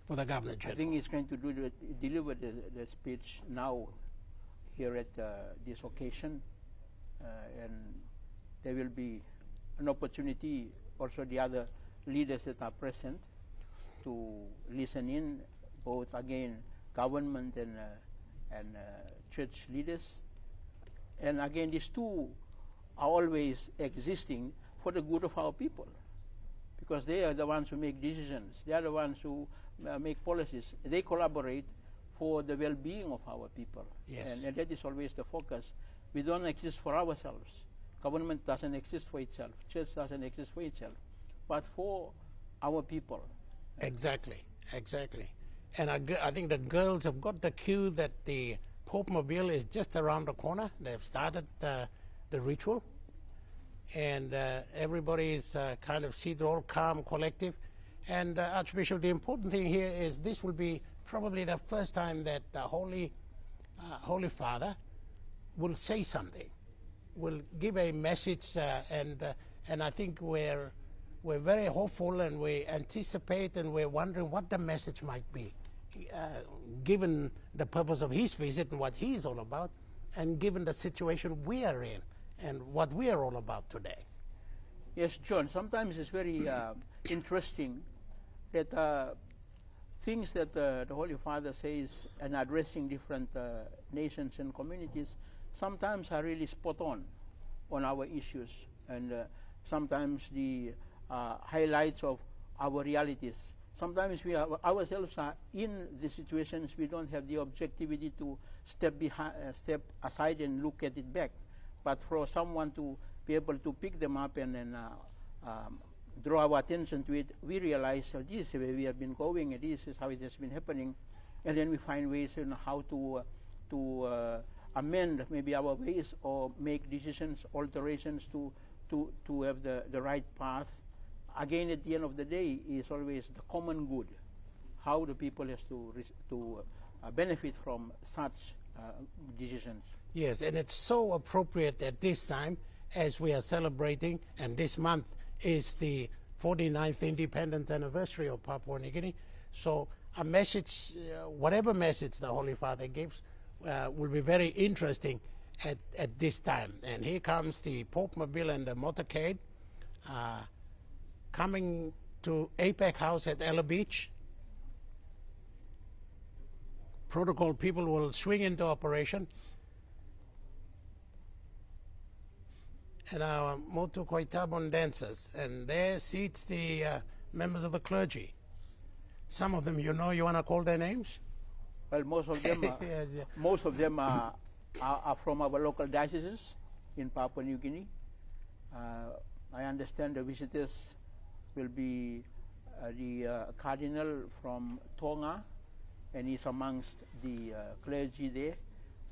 [SPEAKER 1] For the Governor General.
[SPEAKER 2] I think he's going to deliver the speech now here at this occasion, and there will be an opportunity also the other leaders that are present to listen in, both again government and church leaders. And again, these two are always existing for the good of our people, because they are the ones who make decisions. They are the ones who make policies. They collaborate for the well-being of our people.
[SPEAKER 1] Yes.
[SPEAKER 2] And that is always the focus. We don't exist for ourselves. Government doesn't exist for itself. Church doesn't exist for itself, but for our people.
[SPEAKER 1] Exactly, exactly. And I think the girls have got the cue that the Pope Mobile is just around the corner. They've started the ritual, and everybody is kind of seated, all calm, collective. And Archbishop, the important thing here is this will be probably the first time that the Holy Father will say something, will give a message, and I think we're very hopeful, and we anticipate, and we're wondering what the message might be, given the purpose of his visit and what he's all about, and given the situation we are in and what we are all about today.
[SPEAKER 2] Yes, John, sometimes it's very interesting that things that the Holy Father says and addressing different nations and communities sometimes are really spot on our issues, and sometimes the highlights of our realities. Sometimes we ourselves are in the situations we don't have the objectivity to step aside and look at it back, but for someone to be able to pick them up and draw our attention to it, we realize this is the way we have been going, and this is how it has been happening, and then we find ways how to amend maybe our ways or make decisions, alterations to have the right path. Again, at the end of the day, is always the common good, how the people has to benefit from such decisions.
[SPEAKER 1] Yes, and it's so appropriate at this time as we are celebrating, and this month is the 49th independence anniversary of Papua New Guinea. So a message, whatever message the Holy Father gives, will be very interesting at this time. And here comes the Pope Mobile and the motorcade coming to APEC House at Ella Beach. Protocol people will swing into operation. And our Motu Koitabon dancers, and there seats the members of the clergy. Some of them, you want to call their names?
[SPEAKER 2] Well, most of them,
[SPEAKER 1] Yes, yeah.
[SPEAKER 2] most of them are from our local dioceses in Papua New Guinea. I understand the visitors will be the cardinal from Tonga, and he's amongst the clergy there,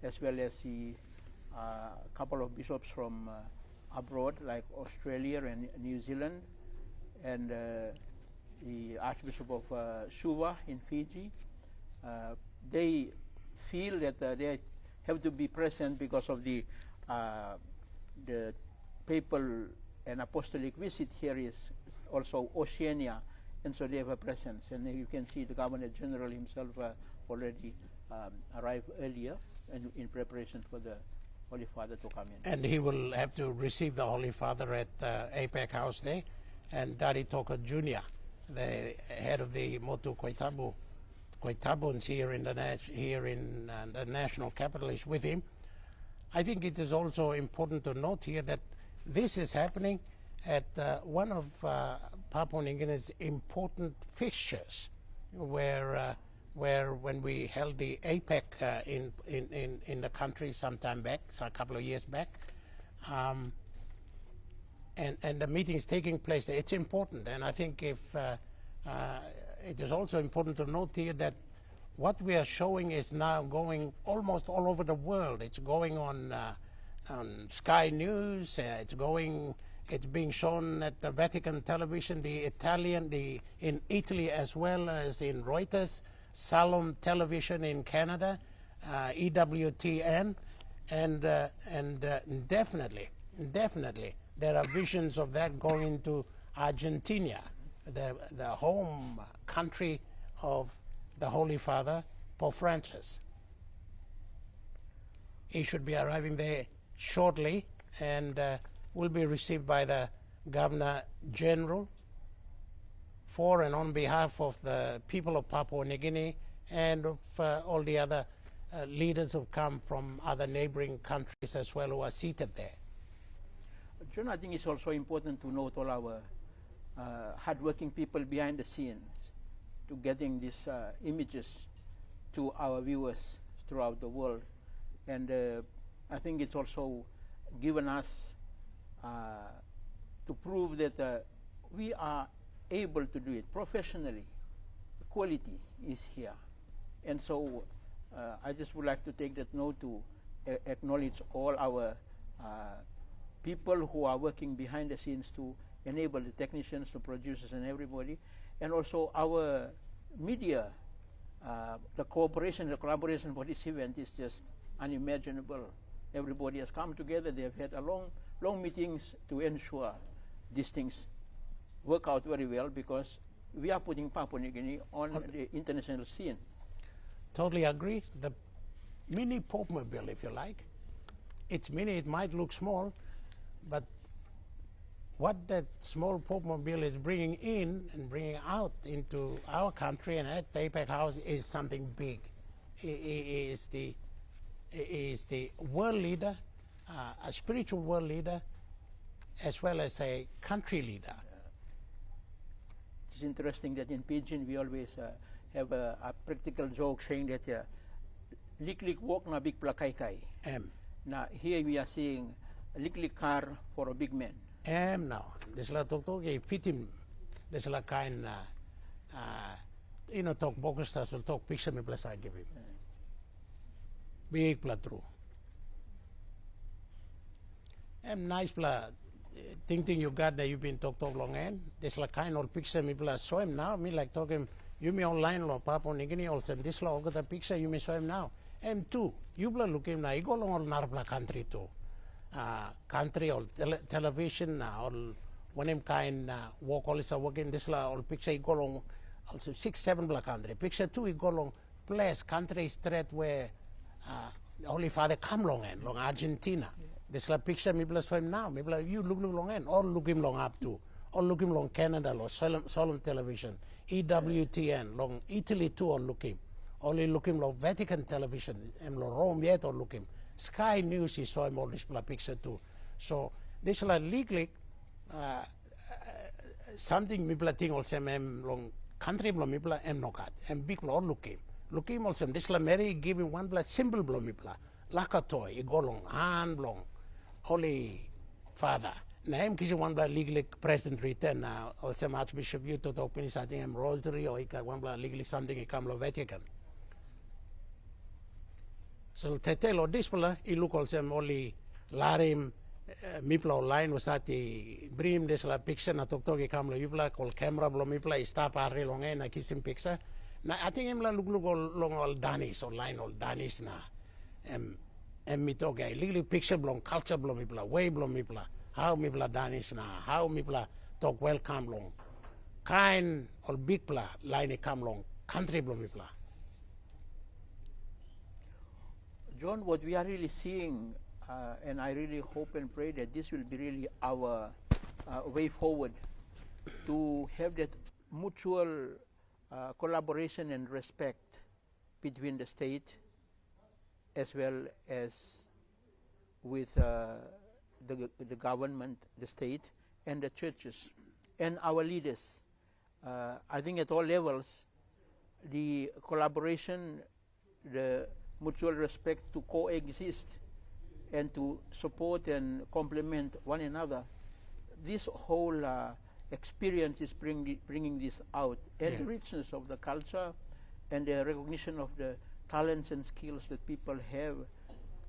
[SPEAKER 2] as well as the couple of bishops from abroad, like Australia and New Zealand, and the Archbishop of Suva in Fiji. They feel that they have to be present because of the papal and apostolic visit here is also Oceania, and so they have a presence. And you can see the Governor General himself already arrived earlier in preparation for the Holy Father to come in.
[SPEAKER 1] And he will have to receive the Holy Father at APEC House there. And Daddy Toka Jr., the head of the Motu Koitabuns here in the national capital, is with him. I think it is also important to note here that this is happening at one of Papua New Guinea's important fixtures, where when we held the APEC in the country sometime back, so a couple of years back, and the meetings taking place there, it's important. And I think it is also important to note here that what we are showing is now going almost all over the world. It's going on Sky News. It's being shown at the Vatican television, in Italy as well as in Reuters, Salon Television in Canada, EWTN, and definitely there are visions of that going into Argentina, the home country of the Holy Father, Pope Francis. He should be arriving there shortly, and will be received by the Governor General for and on behalf of the people of Papua New Guinea and of all the other leaders who come from other neighboring countries as well, who are seated there.
[SPEAKER 2] John, I think it's also important to note all our hardworking people behind the scenes to getting these images to our viewers throughout the world. And I think it's also given us to prove that we are able to do it professionally. The quality is here. And so I just would like to take that note to acknowledge all our people who are working behind the scenes to enable the technicians, the producers, and everybody, and also our media the cooperation, the collaboration for this event is just unimaginable. Everybody has come together. They have had a long meetings to ensure these things work out very well, because we are putting Papua New Guinea on the international scene.
[SPEAKER 1] Totally agree. The mini Pope mobile, if you like. It's mini, it might look small, but what that small Pope mobile is bringing in and bringing out into our country and at the APEC House is something big. It is the world leader, a spiritual world leader, as well as a country leader.
[SPEAKER 2] It's interesting that in Pidgin we always have a practical joke saying that lik walk na big plakai kai. Now here we are seeing a lik car for a big man.
[SPEAKER 1] Now, this la talk fit him. This la kind talk bogus will talk picture me plus I give him. Big pla true. Nice pla thinking you got that you've been talk long end. This la kind of picture me plus show him now. Me like talking you me online lo Papua New Guinea also this la all got a picture you me show him now. M2, you bla look him now, you go along all narpla country too. Country or television or one him kind walk all is working this la all picture you go along also 6-7 black country. Picture 2 you go along place country straight where Holy Father come long end, long Argentina. This la picture me bless for him now. Me bless you look long end, all look him long up to, all look him long Canada, long solemn television, EWTN, long Italy too, all look him. Only look him long Vatican television, long Rome yet all look him. Sky News he saw him all this picture too. So this la legally something me bless thing also long country blo me bless no got and big all look him. Look him also this la Mary give him one bless symbol blo me bless lakatoy he go long hand long Holy Father. Name kisi one bless legally President return now also Archbishop you to talk finish I think I'm Rosary or he one bless legally something he come lo Vatican. So tete lo displa I look also only larim mipla online was that the brim this la picture na tok tok kam lo yuvla call camera blo mipla stop are long na kisim picture na I think emla look long all Danish online all Danish na mito gay legally picture blong culture blo mipla way blo mipla how mipla Danish na how mipla talk welcome long kind or big pla line come long country blo mipla.
[SPEAKER 2] John, what we are really seeing, and I really hope and pray that this will be really our way forward to have that mutual collaboration and respect between the state as well as with the government, the state, and the churches, and our leaders. I think at all levels, the collaboration, the mutual respect to coexist and to support and complement one another. This whole experience is bringing this out, and the richness of the culture and the recognition of the talents and skills that people have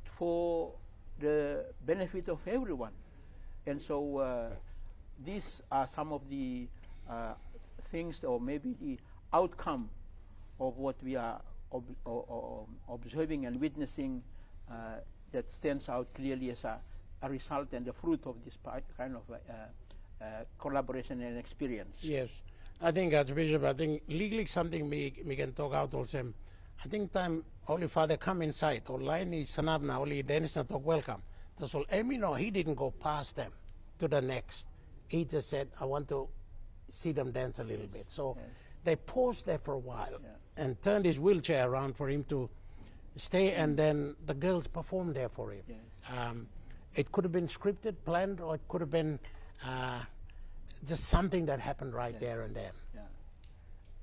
[SPEAKER 2] for the benefit of everyone. And so these are some of the things, or maybe the outcome of what we are observing and witnessing that stands out clearly as a result and the fruit of this kind of collaboration and experience.
[SPEAKER 1] Yes, I think Archbishop, I think legally something we can talk out also. I think time Holy Father come inside, online is sanab na Holy Dennis na talk welcome. That's all. And no, he didn't go past them to the next. He just said, I want to see them dance a little bit. So they paused there for a while and turned his wheelchair around for him to stay, and then the girls performed there for him. It could have been scripted, planned, or it could have been just something that happened right there and then.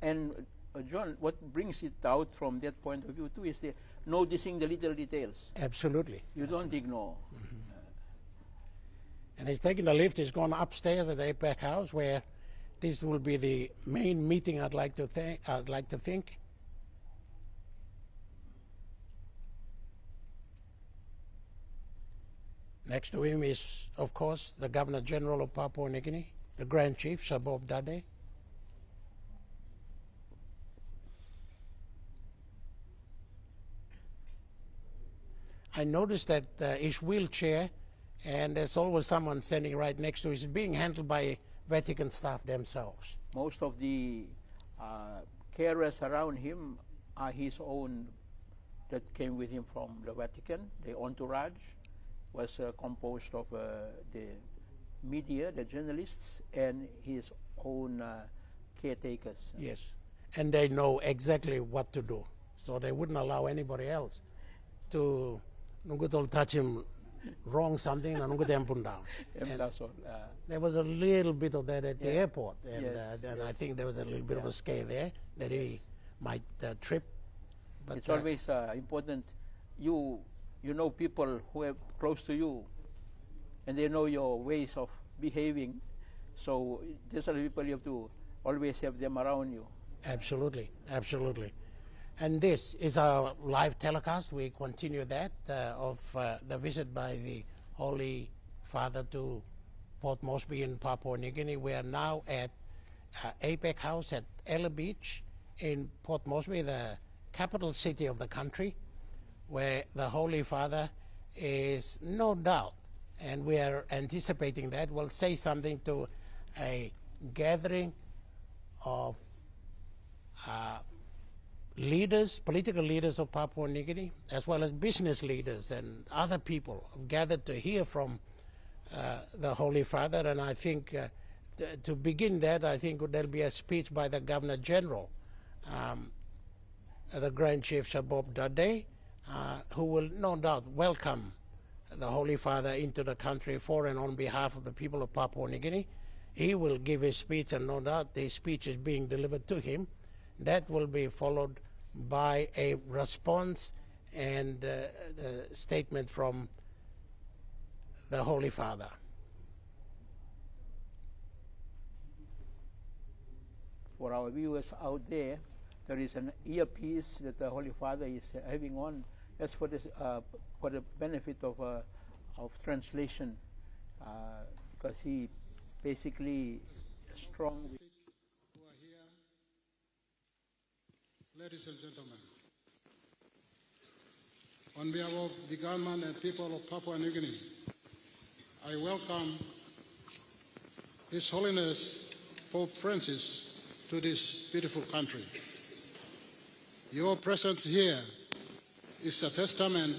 [SPEAKER 2] And John, what brings it out from that point of view too is the noticing the little details.
[SPEAKER 1] Absolutely.
[SPEAKER 2] You don't ignore.
[SPEAKER 1] And he's taking the lift, he's gone upstairs at the APEC House, where this will be the main meeting I'd like to think. Next to him is, of course, the Governor General of Papua New Guinea, the Grand Chief, Sabob Dadae. I noticed that his wheelchair, and there's always someone standing right next to it, is being handled by Vatican staff themselves.
[SPEAKER 2] Most of the carers around him are his own that came with him from the Vatican. The entourage was composed of the media, the journalists, and his own caretakers.
[SPEAKER 1] Yes, and they know exactly what to do, so they wouldn't allow anybody else to touch him wrong something and them put down. And
[SPEAKER 2] That's all.
[SPEAKER 1] there was a little bit of that at the
[SPEAKER 2] Yeah.
[SPEAKER 1] airport, and,
[SPEAKER 2] Yes,
[SPEAKER 1] and I think there was a little bit of a scare there that he might trip. But
[SPEAKER 2] It's always important. You know people who are close to you, and they know your ways of behaving. So these are the people you have to always have them around you.
[SPEAKER 1] Absolutely, absolutely. And this is our live telecast. We continue that of the visit by the Holy Father to Port Moresby in Papua New Guinea. We are now at APEC House at Ella Beach in Port Moresby, the capital city of the country, where the Holy Father is no doubt, and we are anticipating that, will say something to a gathering of leaders, political leaders of Papua New Guinea, as well as business leaders and other people have gathered to hear from the Holy Father. And I think to begin that, I think there'll be a speech by the Governor General, the Grand Chief Shabob Dadae, who will no doubt welcome the Holy Father into the country for and on behalf of the people of Papua New Guinea. He will give his speech, and no doubt his speech is being delivered to him. That will be followed by a response and the statement from the Holy Father.
[SPEAKER 2] For our viewers out there, there is an earpiece that the Holy Father is having on. That's for the benefit of translation, because he basically strong.
[SPEAKER 3] Ladies and gentlemen, on behalf of the government and people of Papua New Guinea, I welcome His Holiness Pope Francis to this beautiful country. Your presence here is a testament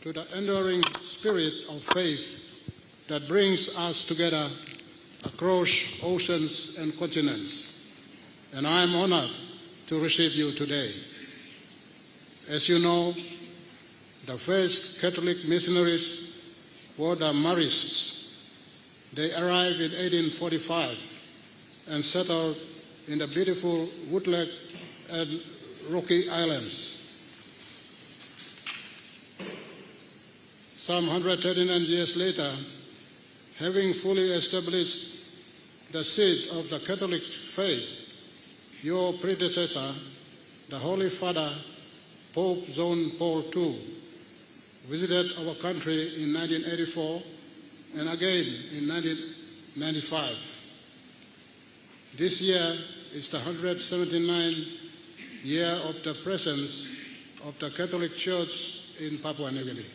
[SPEAKER 3] to the enduring spirit of faith that brings us together across oceans and continents, and I am honored to receive you today. As you know, the first Catholic missionaries were the Marists. They arrived in 1845 and settled in the beautiful woodland and rocky islands. Some 139 years later, having fully established the seat of the Catholic faith, your predecessor, the Holy Father, Pope John Paul II, visited our country in 1984 and again in 1995. This year is the 179th year of the presence of the Catholic Church in Papua New Guinea,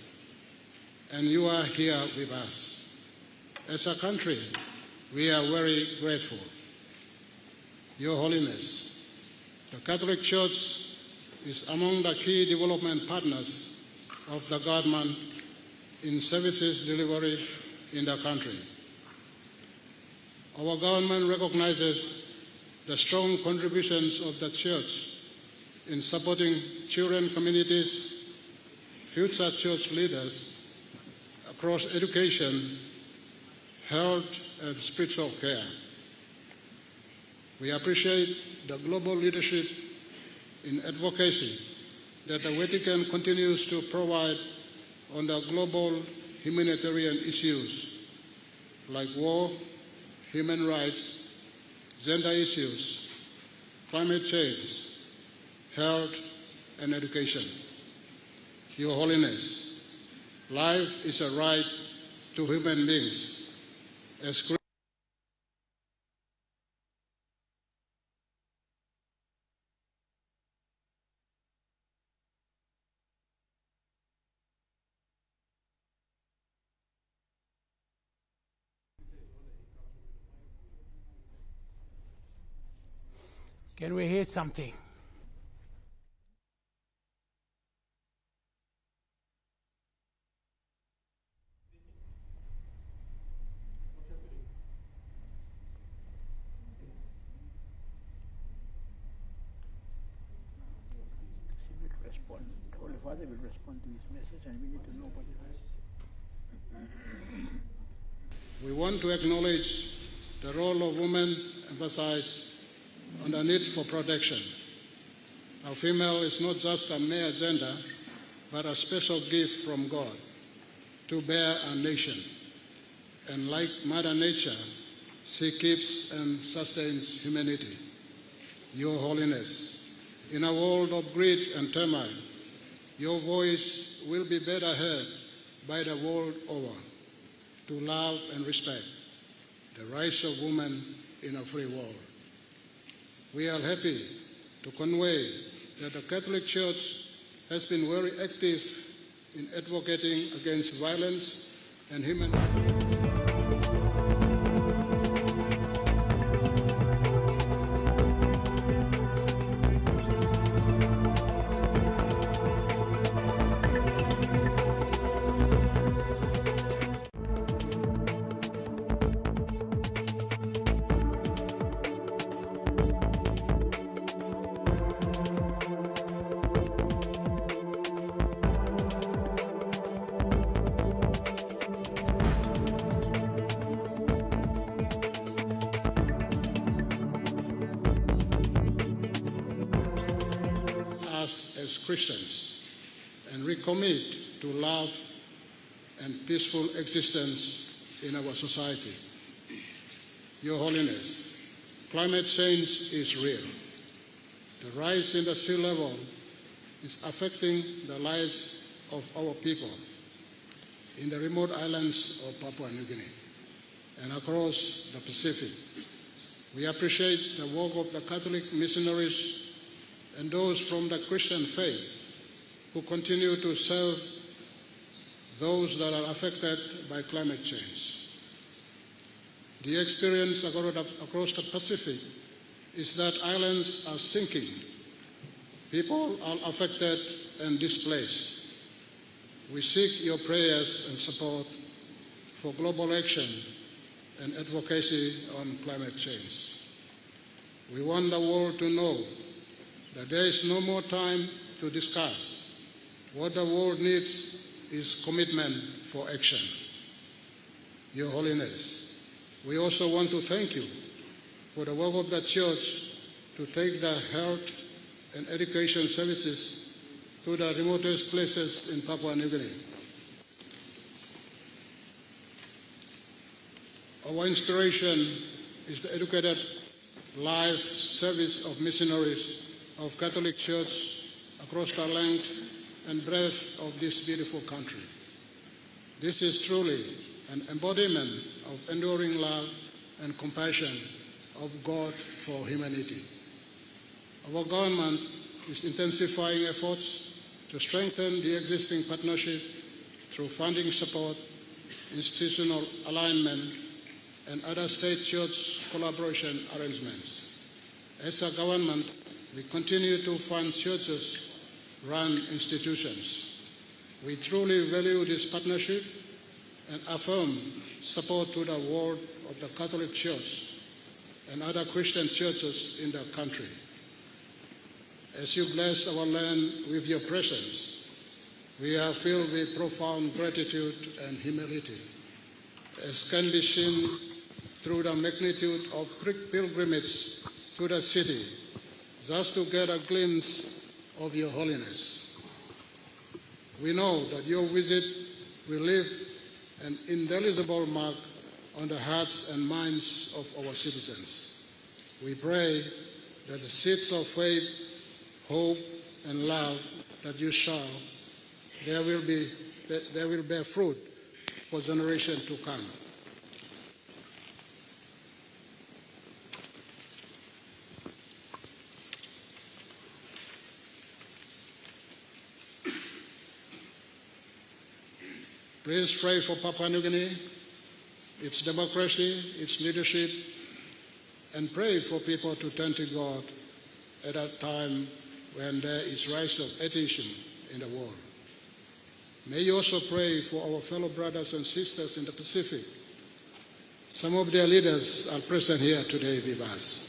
[SPEAKER 3] and you are here with us. As a country, we are very grateful. Your Holiness, the Catholic Church is among the key development partners of the government in services delivery in the country. Our government recognizes the strong contributions of the Church in supporting children communities, future church leaders across education, health, and spiritual care. We appreciate the global leadership in advocacy that the Vatican continues to provide on the global humanitarian issues like war, human rights, gender issues, climate change, health, and education. Your Holiness, life is a right to human beings. As
[SPEAKER 1] Can we hear something?
[SPEAKER 2] The Holy Father will respond to his message, and we need to know what it is.
[SPEAKER 3] We want to acknowledge the role of women emphasized on the need for protection. Our female is not just a mere gender, but a special gift from God to bear a nation. And like Mother Nature, she keeps and sustains humanity. Your Holiness, in a world of greed and turmoil, your voice will be better heard by the world over to love and respect the rights of women in a free world. We are happy to convey that the Catholic Church has been very active in advocating against violence and human rights. As Christians and recommit to love and peaceful existence in our society. Your Holiness, climate change is real. The rise in the sea level is affecting the lives of our people in the remote islands of Papua New Guinea and across the Pacific. We appreciate the work of the Catholic missionaries and those from the Christian faith who continue to serve those that are affected by climate change. The experience across the Pacific is that islands are sinking. People are affected and displaced. We seek your prayers and support for global action and advocacy on climate change. We want the world to know that there is no more time to discuss. What the world needs is commitment for action. Your Holiness, we also want to thank you for the work of the Church to take the health and education services to the remotest places in Papua New Guinea. Our inspiration is the educated life service of missionaries of Catholic Church across the length and breadth of this beautiful country. This is truly an embodiment of enduring love and compassion of God for humanity. Our government is intensifying efforts to strengthen the existing partnership through funding support, institutional alignment, and other state-church collaboration arrangements. As a government, we continue to fund churches-run institutions. We truly value this partnership and affirm support to the work of the Catholic Church and other Christian churches in the country. As you bless our land with your presence, we are filled with profound gratitude and humility, as can be seen through the magnitude of pilgrimage to the city, just to get a glimpse of your holiness. We know that your visit will leave an indelible mark on the hearts and minds of our citizens. We pray that the seeds of faith, hope, and love that you sow, they will bear fruit for generations to come. Please pray for Papua New Guinea, its democracy, its leadership, and pray for people to turn to God at a time when there is rise of atheism in the world. May you also pray for our fellow brothers and sisters in the Pacific. Some of their leaders are present here today with us.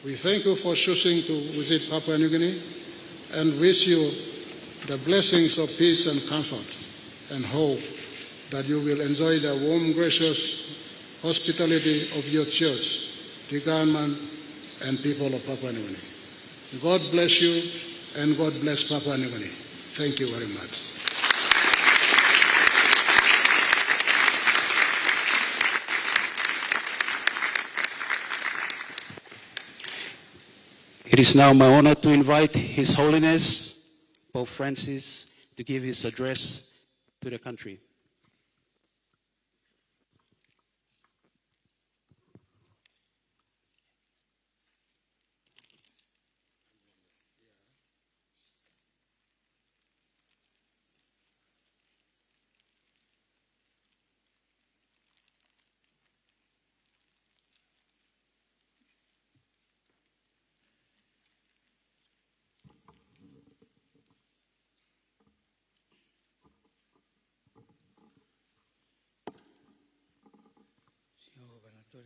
[SPEAKER 3] We thank you for choosing to visit Papua New Guinea and wish you the blessings of peace and comfort, and hope that you will enjoy the warm, gracious hospitality of your church, the government, and people of Papua New Guinea. God bless you, and God bless Papua New Guinea. Thank you very much.
[SPEAKER 4] It is now my honor to invite His Holiness, Pope Francis, to give his address to the country.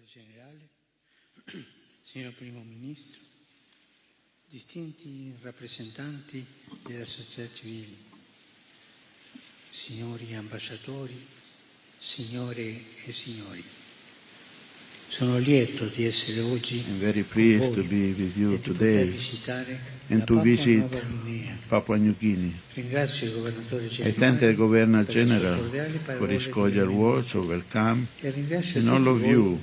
[SPEAKER 5] Generale, signor Primo Ministro, distinti rappresentanti della società civile, signori ambasciatori, signore e signori, sono lieto di essere oggi
[SPEAKER 6] I'm very pleased to be with you today and to visit Papua New Guinea. I thank the Governor General for his cordial words of welcome and all of you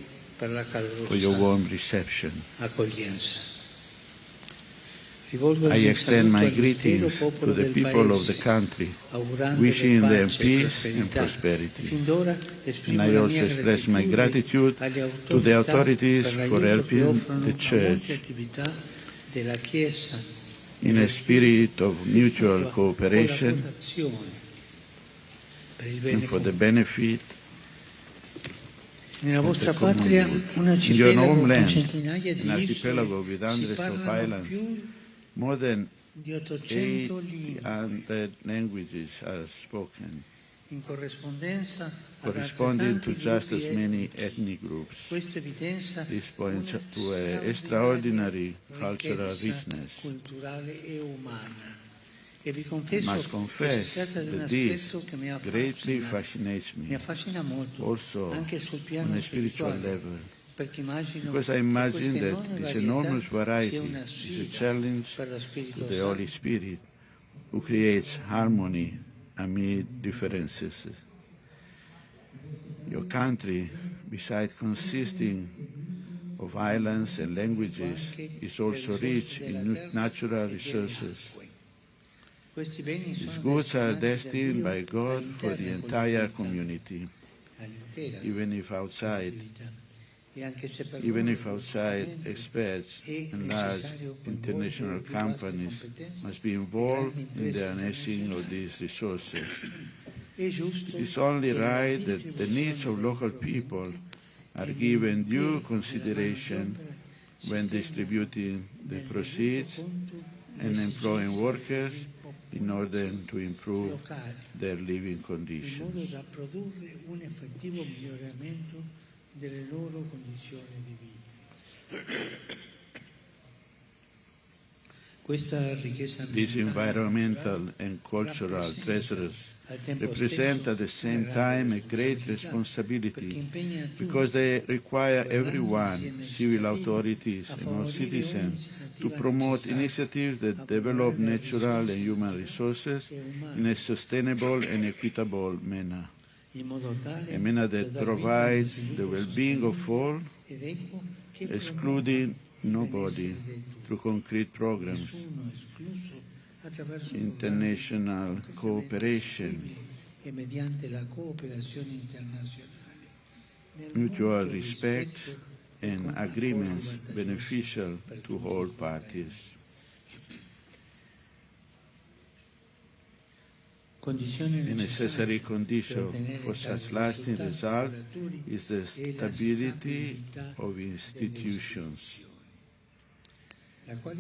[SPEAKER 6] for your warm reception. I extend my greetings to the people of the country, wishing them peace and prosperity. And I also express my gratitude to the authorities for helping the Church in a spirit of mutual cooperation and for the benefit
[SPEAKER 5] Nella vostra patria, un arcipelago con centinaia di isole,
[SPEAKER 6] more than
[SPEAKER 5] di 800
[SPEAKER 6] 800 languages are spoken,
[SPEAKER 5] in corrispondenza
[SPEAKER 6] corresponding to just as many ethnic groups. This points to an extraordinary cultural richness. I must confess that this greatly fascinates me, also on a spiritual level, because I imagine that this enormous variety is a challenge to the Holy Spirit, who creates harmony amid differences. Your country, besides consisting of islands and languages, is also rich in natural resources. These goods are destined by God for the entire community, even if outside experts and large international companies must be involved in the harnessing of these resources. It is only right that the needs of local people are given due consideration when distributing the proceeds and employing workers in order to improve their living conditions. These environmental and cultural treasures represent at the same time a great responsibility because they require everyone, civil authorities and all citizens, to promote initiatives that develop natural and human resources in a sustainable and equitable manner, a manner that provides the well-being of all, excluding nobody, through concrete programs, international cooperation, mutual respect, and agreements beneficial to all parties. A necessary condition for such lasting result is the stability of institutions.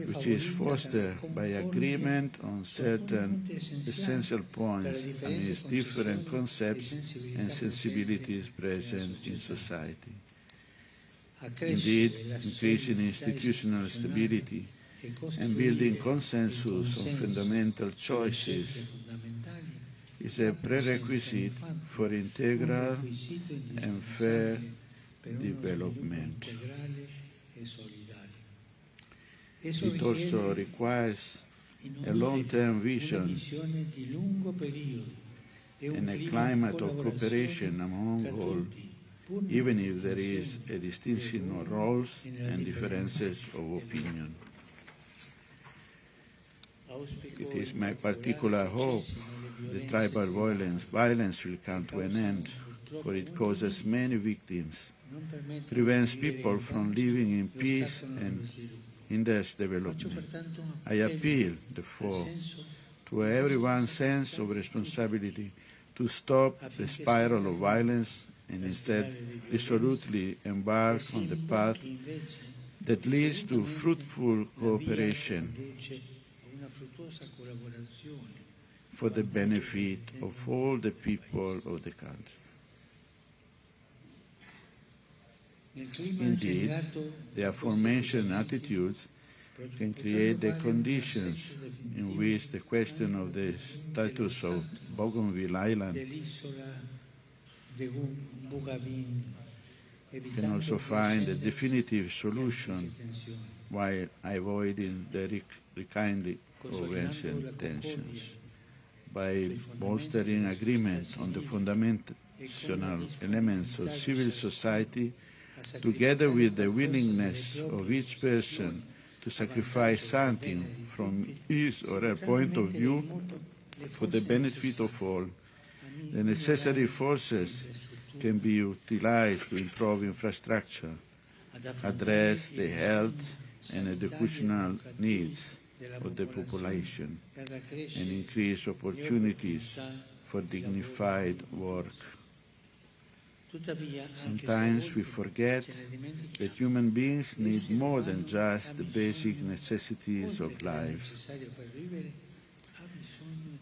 [SPEAKER 6] which is fostered by agreement on certain essential points amidst different concepts and sensibilities present in society. Indeed, increasing institutional stability and building consensus on fundamental choices is a prerequisite for integral and fair development. It also requires a long-term vision and a climate of cooperation among all, even if there is a distinction of roles and differences of opinion. It is my particular hope that tribal violence will come to an end, for it causes many victims, prevents people from living in peace and hinders development. I appeal, therefore, to everyone's sense of responsibility to stop the spiral of violence and instead resolutely embark on the path that leads to fruitful cooperation for the benefit of all the people of the country. Indeed, the aforementioned attitudes can create the conditions in which the question of the status of Bougainville Island can also find a definitive solution while avoiding the rekindling of ancient tensions. By bolstering agreement on the fundamental elements of civil society, together with the willingness of each person to sacrifice something from his or her point of view for the benefit of all, the necessary forces can be utilized to improve infrastructure, address the health and educational needs of the population, and increase opportunities for dignified work. Sometimes we forget that human beings need more than just the basic necessities of life.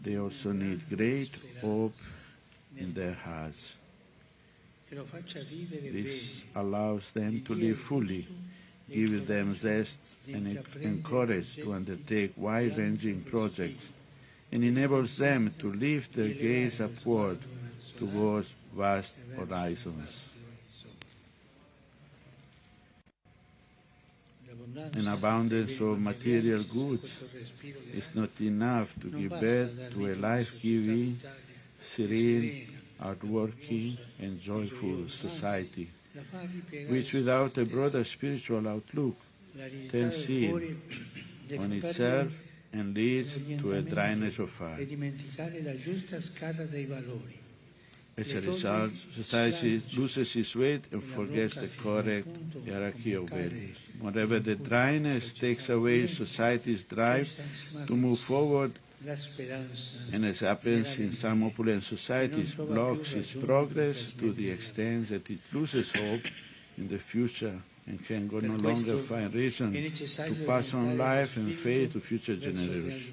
[SPEAKER 6] They also need great hope in their hearts. This allows them to live fully, gives them zest and encourage to undertake wide-ranging projects, and enables them to lift their gaze upward towards vast horizons. An abundance of material goods is not enough to give birth to a life-giving, serene, hardworking, and joyful society, which without a broader spiritual outlook turns in on itself and leads to a dryness of heart. As a result, society loses its weight and forgets the correct hierarchy of values. Moreover, the dryness takes away society's drive to move forward, and as happens in some opulent societies, blocks its progress to the extent that it loses hope in the future and can no longer find reason to pass on life and faith to future generations.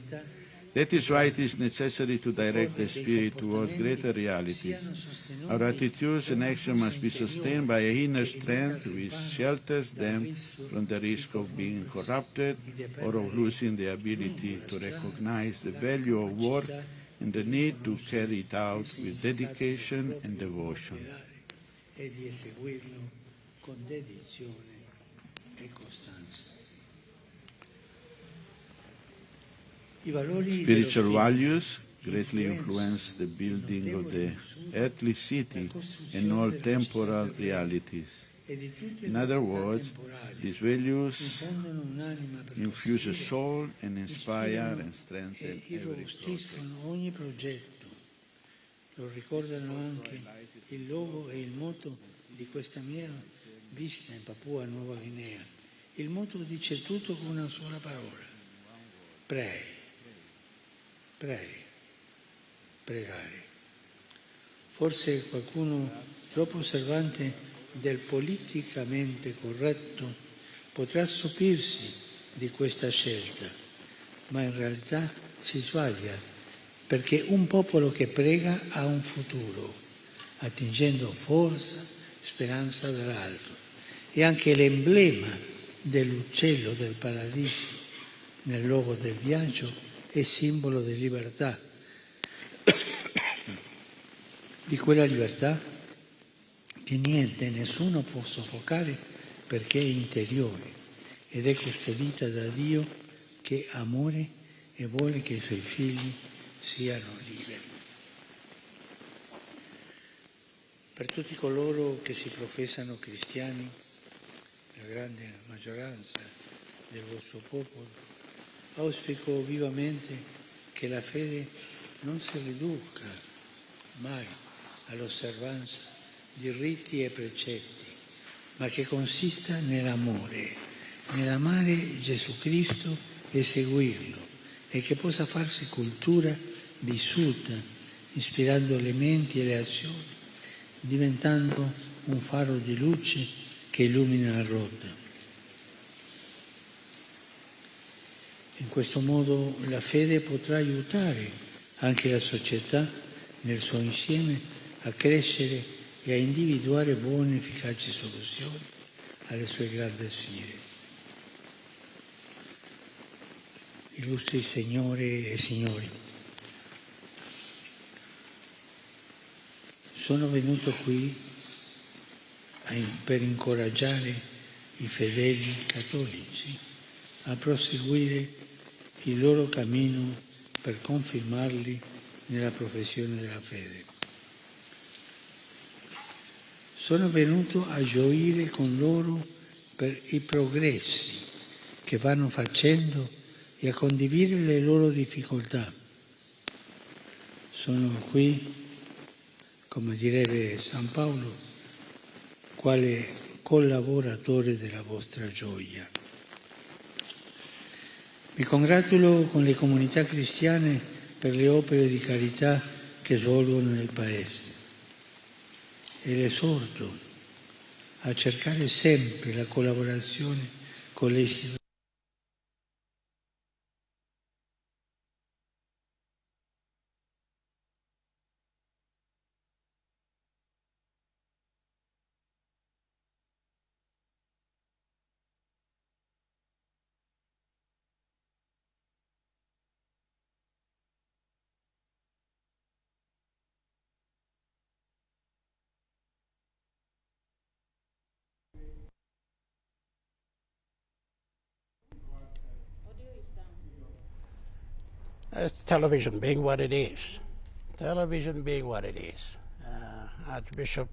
[SPEAKER 6] That is why it is necessary to direct the spirit towards greater realities. Our attitudes and action must be sustained by a inner strength which shelters them from the risk of being corrupted or of losing the ability to recognize the value of work and the need to carry it out with dedication and devotion. Spiritual values greatly influence the building of the earthly city and all temporal realities. In other words, these values infuse a soul and inspire and strengthen every project.
[SPEAKER 5] Lo ricordano anche il logo e il motto di questa mia visita in Papua Nuova Guinea. Il motto dice tutto con una sola parola: pray. Pregare. Forse qualcuno troppo osservante del politicamente corretto potrà stupirsi di questa scelta, ma in realtà si sbaglia, perché un popolo che prega ha un futuro, attingendo forza, speranza dall'alto. E anche l'emblema dell'uccello del paradiso nel logo del viaggio è simbolo di libertà, di quella libertà che niente e nessuno può soffocare perché è interiore ed è custodita da Dio che è amore e vuole che i suoi figli siano liberi. Per tutti coloro che si professano cristiani, la grande maggioranza del vostro popolo, auspico vivamente che la fede non si riduca mai all'osservanza di riti e precetti, ma che consista nell'amore, nell'amare Gesù Cristo e seguirlo, e che possa farsi cultura vissuta, ispirando le menti e le azioni, diventando un faro di luce che illumina la rotta. In questo modo la fede potrà aiutare anche la società nel suo insieme a crescere e a individuare buone e efficaci soluzioni alle sue grandi sfide. Illustri signore e signori, sono venuto qui per incoraggiare i fedeli cattolici a proseguire il loro cammino per confermarli nella professione della fede. Sono venuto a gioire con loro per i progressi che vanno facendo e a condividere le loro difficoltà. Sono qui, come direbbe San Paolo, quale collaboratore della vostra gioia. Mi congratulo con le comunità cristiane per le opere di carità che svolgono nel Paese e le esorto a cercare sempre la collaborazione con le istituzioni.
[SPEAKER 1] Television being what it is. Television being what it is. Archbishop,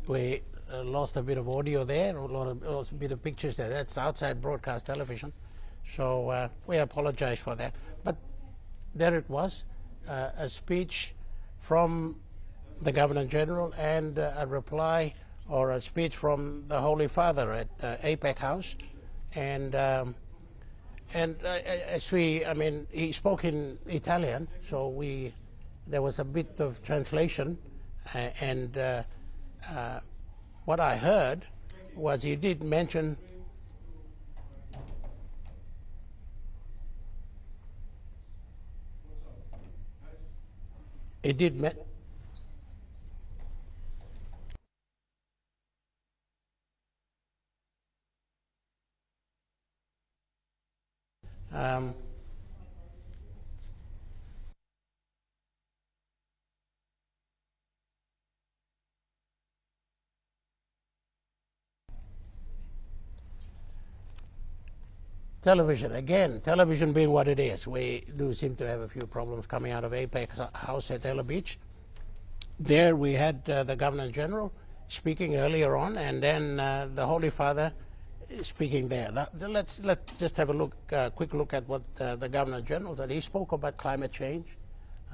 [SPEAKER 1] we lost a bit of audio there, lost a bit of pictures there. That's outside broadcast television. So we apologize for that. But there it was, a speech from the Governor General and a reply or a speech from the Holy Father at APEC House. And he spoke in Italian, so there was a bit of translation, and what I heard was he did mention television, again, television being what it is. We do seem to have a few problems coming out of Apex House at Ella Beach. There we had the Governor General speaking earlier on, and then the Holy Father speaking there. Let's just have a quick look at what the Governor General said. He spoke about climate change,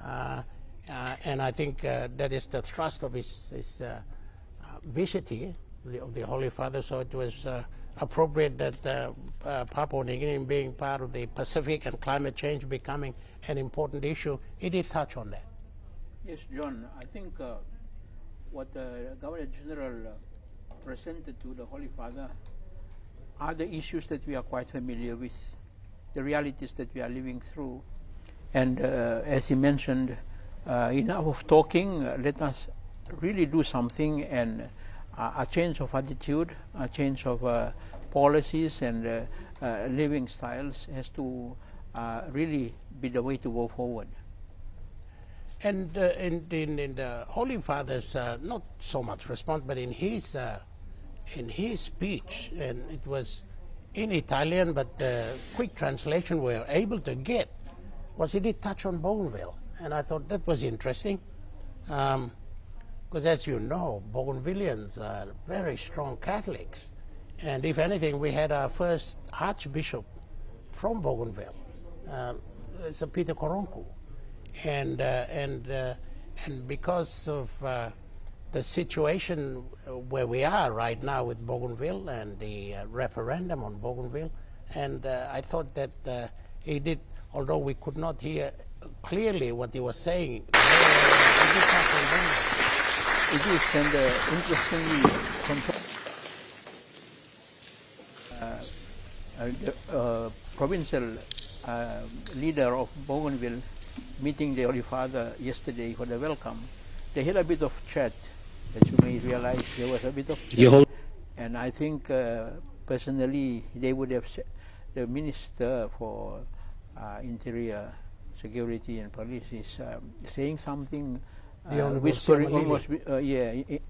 [SPEAKER 1] and I think that is the thrust of his visit here, of the Holy Father. So it was appropriate that Papua New Guinea, being part of the Pacific and climate change becoming an important issue, he did touch on that.
[SPEAKER 2] Yes, John, I think what the Governor General presented to the Holy Father are the issues that we are quite familiar with, the realities that we are living through. And as he mentioned, enough of talking, let us really do something, and a change of attitude, a change of policies and living styles has to really be the way to go forward.
[SPEAKER 1] And in the Holy Father's not so much response, but in his speech, and it was in Italian, but the quick translation we were able to get was he did touch on Bougainville, and I thought that was interesting, because as you know, Bougainvilleans are very strong Catholics, and if anything, we had our first Archbishop from Bougainville, Sir Peter Koronku. And because of the situation where we are right now with Bougainville and the referendum on Bougainville, and I thought that he did, although we could not hear clearly what he was saying.
[SPEAKER 2] It is, and interestingly, the provincial leader of Bougainville meeting the Holy Father yesterday for the welcome, they had a bit of chat, that you may realize there was a bit of chat. And I think personally they would have, the Minister for Interior, Security and Police is saying something, whispering almost,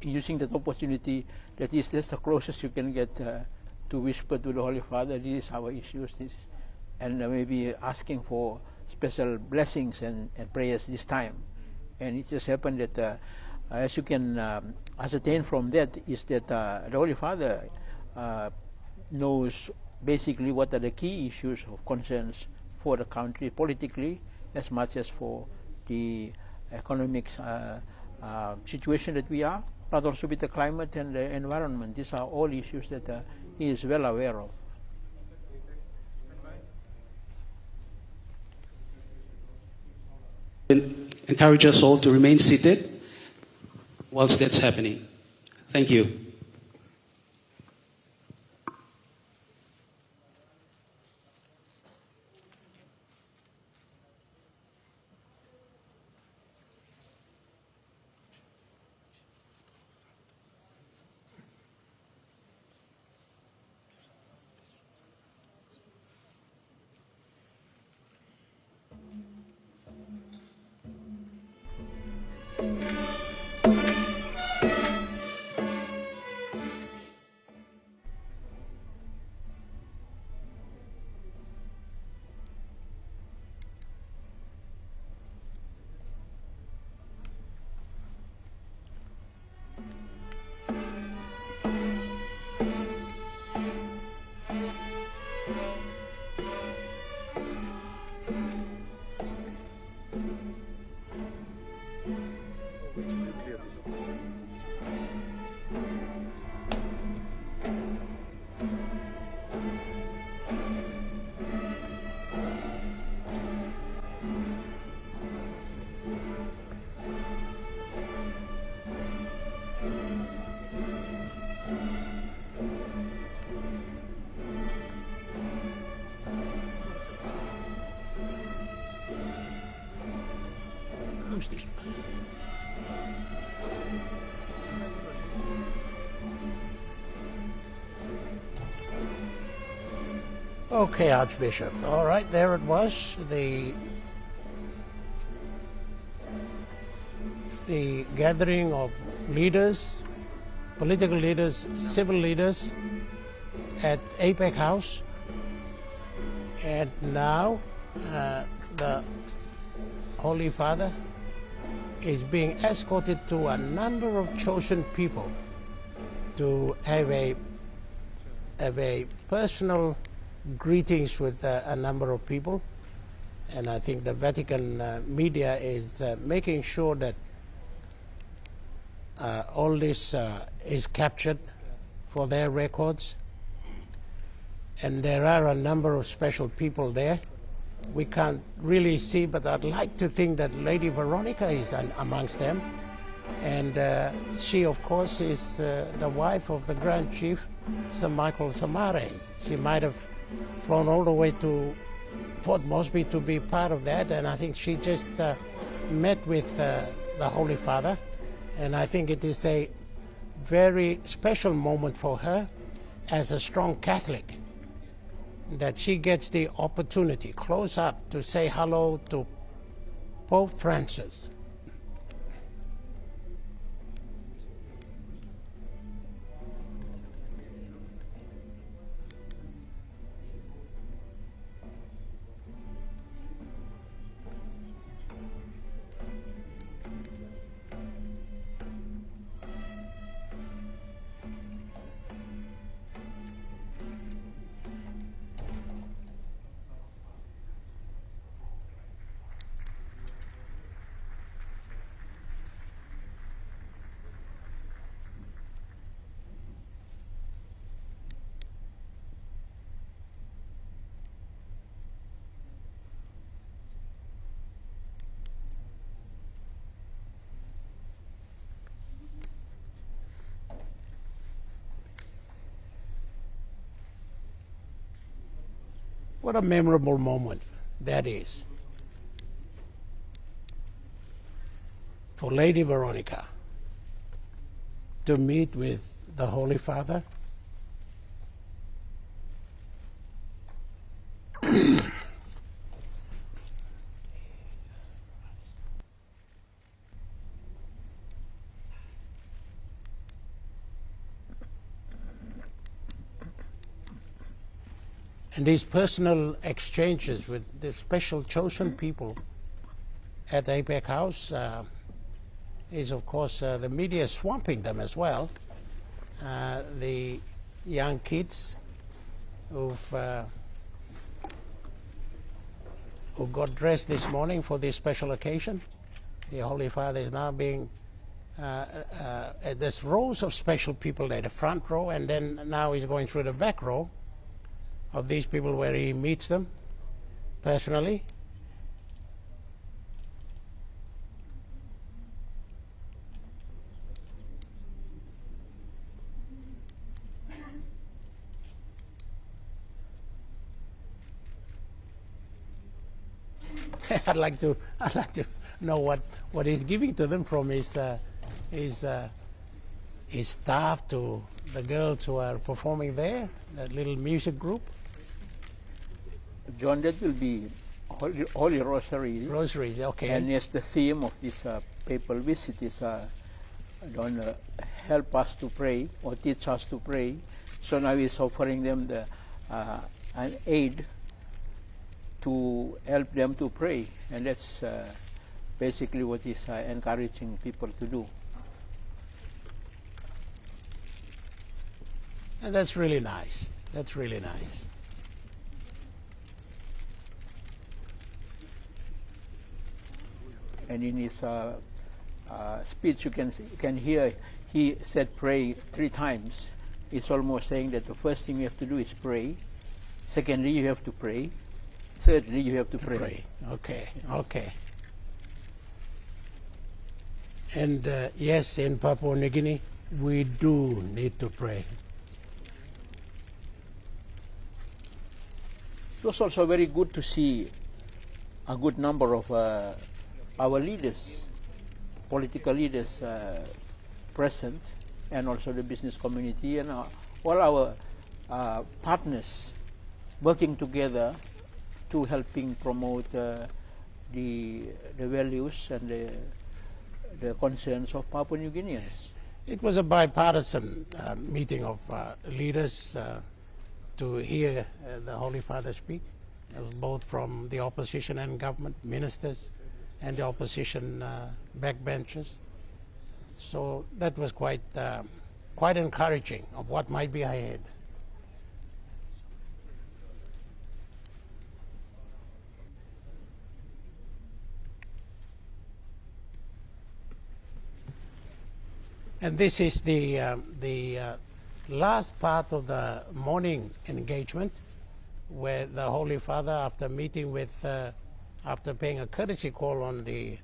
[SPEAKER 2] using that opportunity, that is, that's the closest you can get to whisper to the Holy Father, this is our issues, this, and maybe asking for special blessings and prayers this time. And it just happened that, as you can ascertain from that, is that the Holy Father knows basically what are the key issues of concerns for the country politically, as much as for the economic situation that we are, but also with the climate and the environment. These are all issues that he is well aware of.
[SPEAKER 4] Encourage us all to remain seated whilst that's happening. Thank you.
[SPEAKER 1] Okay, Archbishop. All right, there it was. The gathering of leaders, political leaders, civil leaders at APEC House. And now the Holy Father is being escorted to a number of chosen people to have a personal greetings with a number of people. And I think the Vatican media is making sure that all this is captured for their records. And there are a number of special people there. We can't really see, but I'd like to think that Lady Veronica is amongst them. And she, of course, is the wife of the Grand Chief, Sir Michael Samare. She might have flown all the way to Port Moresby to be part of that, and I think she just met with the Holy Father, and I think it is a very special moment for her as a strong Catholic, that she gets the opportunity close up to say hello to Pope Francis. What a memorable moment that is for Lady Veronica to meet with the Holy Father. And these personal exchanges with the special chosen people at APEC House is, of course, the media swamping them as well. The young kids who got dressed this morning for this special occasion. The Holy Father is now being, there's rows of special people there, the front row, and then now he's going through the back row of these people where he meets them personally. I'd like to know what he's giving to them, from his staff to the girls who are performing there, that little music group.
[SPEAKER 2] John, that will be Holy Rosary.
[SPEAKER 1] Rosaries, okay.
[SPEAKER 2] And yes, the theme of this papal visit is don't help us to pray or teach us to pray. So now he's offering them an aid to help them to pray, and that's basically what he's encouraging people to do.
[SPEAKER 1] And that's really nice. That's really nice.
[SPEAKER 2] And in his speech, you can hear he said pray 3 times. It's almost saying that the first thing you have to do is pray. Secondly, you have to pray. Thirdly, you have to pray.
[SPEAKER 1] Okay, okay. And yes, in Papua New Guinea, we do need to pray.
[SPEAKER 2] It was also very good to see a good number of our leaders, political leaders present, and also the business community and all our partners working together to helping promote the values and the concerns of Papua New Guineans.
[SPEAKER 1] It was a bipartisan meeting of leaders to hear the Holy Father speak, both from the opposition and government, ministers, and the opposition backbenchers. So that was quite encouraging of what might be ahead. And this is the last part of the morning engagement, where the Holy Father, after meeting with, after paying a courtesy call on the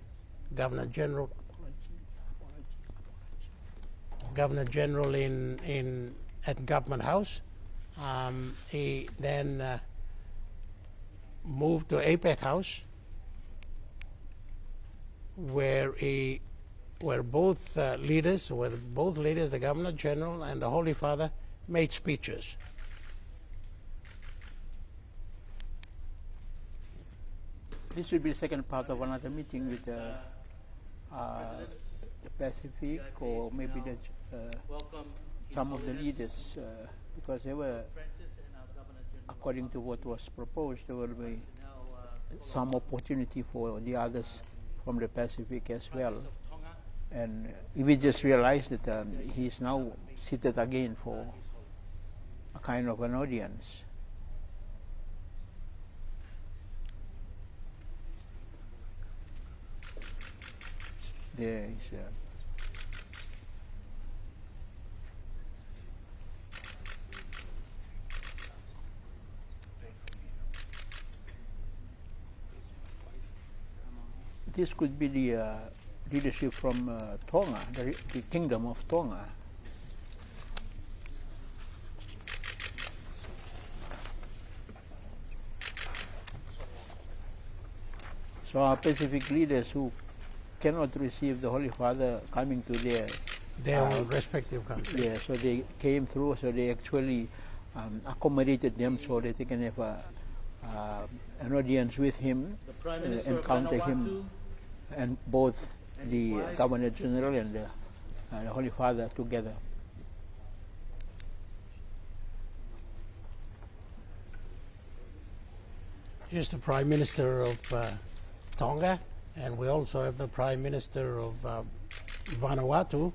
[SPEAKER 1] Governor General, Governor General at Government House. He then moved to APEC House, where both leaders, the Governor General and the Holy Father, made speeches.
[SPEAKER 2] This will be the second part of another meeting with the Pacific, or maybe some of the leaders, because they were, according to what was proposed, there will be some opportunity for the others from the Pacific as well. And we just realized that he's now seated again for a kind of an audience. There is this could be the leadership from Tonga, the Kingdom of Tonga. So our Pacific leaders who cannot receive the Holy Father coming to their
[SPEAKER 1] own respective countries.
[SPEAKER 2] Yeah, so they came through, so they actually accommodated them so that they can have an audience with him, encounter him, and both the Governor General and the Holy Father together.
[SPEAKER 1] Here's the Prime Minister of Tonga, and we also have the Prime Minister of Vanuatu,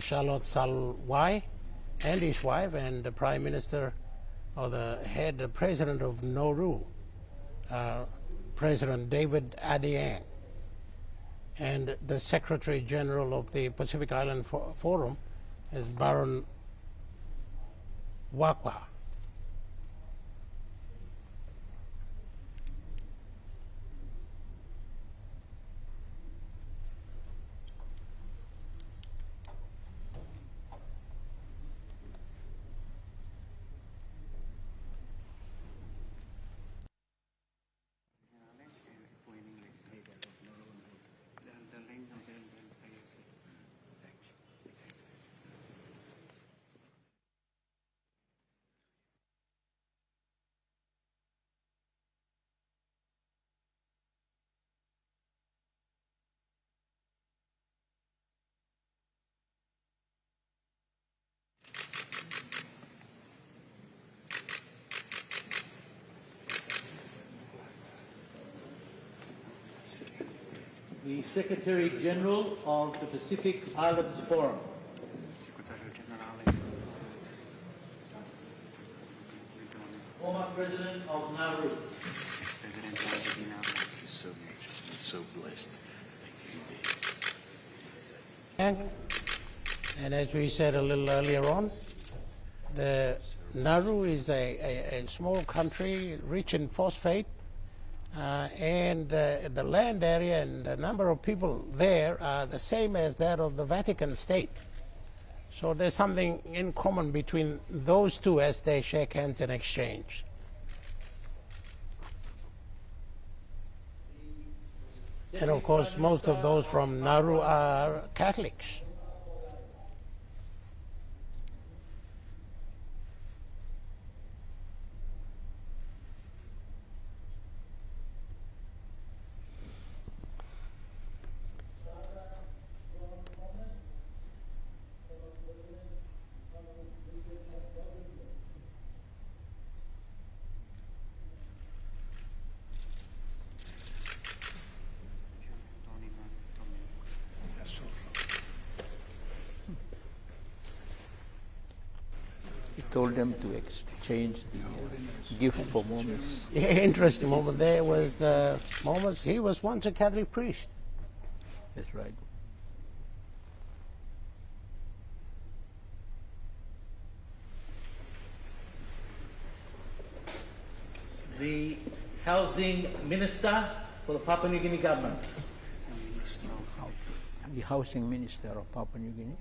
[SPEAKER 1] Charlotte Salwai, and his wife, and the Prime Minister, or the President of Nauru, President David Adiang, and the Secretary General of the Pacific Island Forum is Baron Wakwa.
[SPEAKER 7] The Secretary General of the Pacific Islands Forum. Former President of Nauru.
[SPEAKER 8] He's so blessed.
[SPEAKER 1] And as we said a little earlier on, the Nauru is a small country rich in phosphate, and the land area and the number of people there are the same as that of the Vatican State. So there's something in common between those two as they shake hands and exchange. And of course, most of those from Nauru are Catholics.
[SPEAKER 2] Told them to exchange the gift for moments.
[SPEAKER 1] Yeah, interesting moment. There was moments. He was once a Catholic priest.
[SPEAKER 2] That's right.
[SPEAKER 7] The Housing Minister for the Papua New Guinea government.
[SPEAKER 2] The Housing Minister of Papua New Guinea.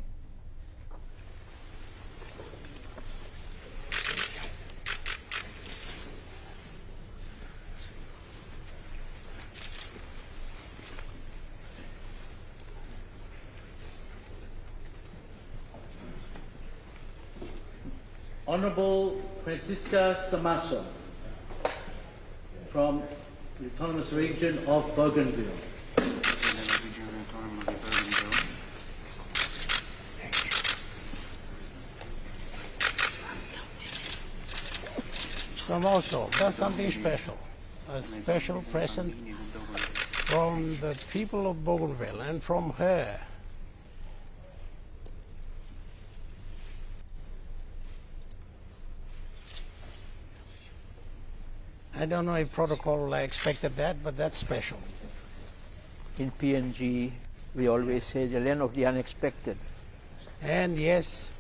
[SPEAKER 7] Honorable Francisca Samaso from the Autonomous Region of Bougainville.
[SPEAKER 1] Also, that's something special, a special present from the people of Bougainville and from her. I don't know if protocol expected that, but that's special.
[SPEAKER 2] In PNG, we always say the land of the unexpected.
[SPEAKER 1] And yes,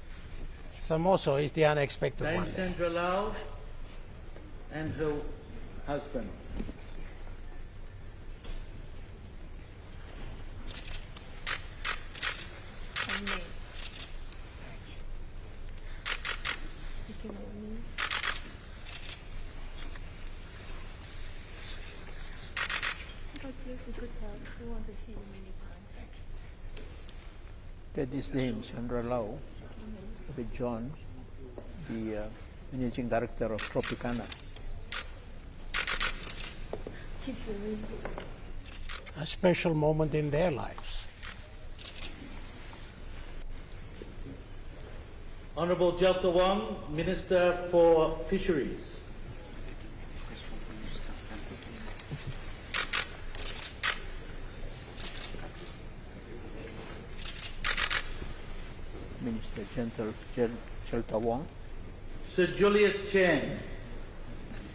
[SPEAKER 1] Samoso is the unexpected
[SPEAKER 7] Dame
[SPEAKER 1] one.
[SPEAKER 7] Sandra Lau and her husband.
[SPEAKER 2] That is Dame Sandra Lau with John, the managing director of Tropicana.
[SPEAKER 1] A special moment in their lives.
[SPEAKER 7] Honorable Jelka Wong, Minister for Fisheries.
[SPEAKER 2] Minister Jelka Wong.
[SPEAKER 7] Sir Julius Chen,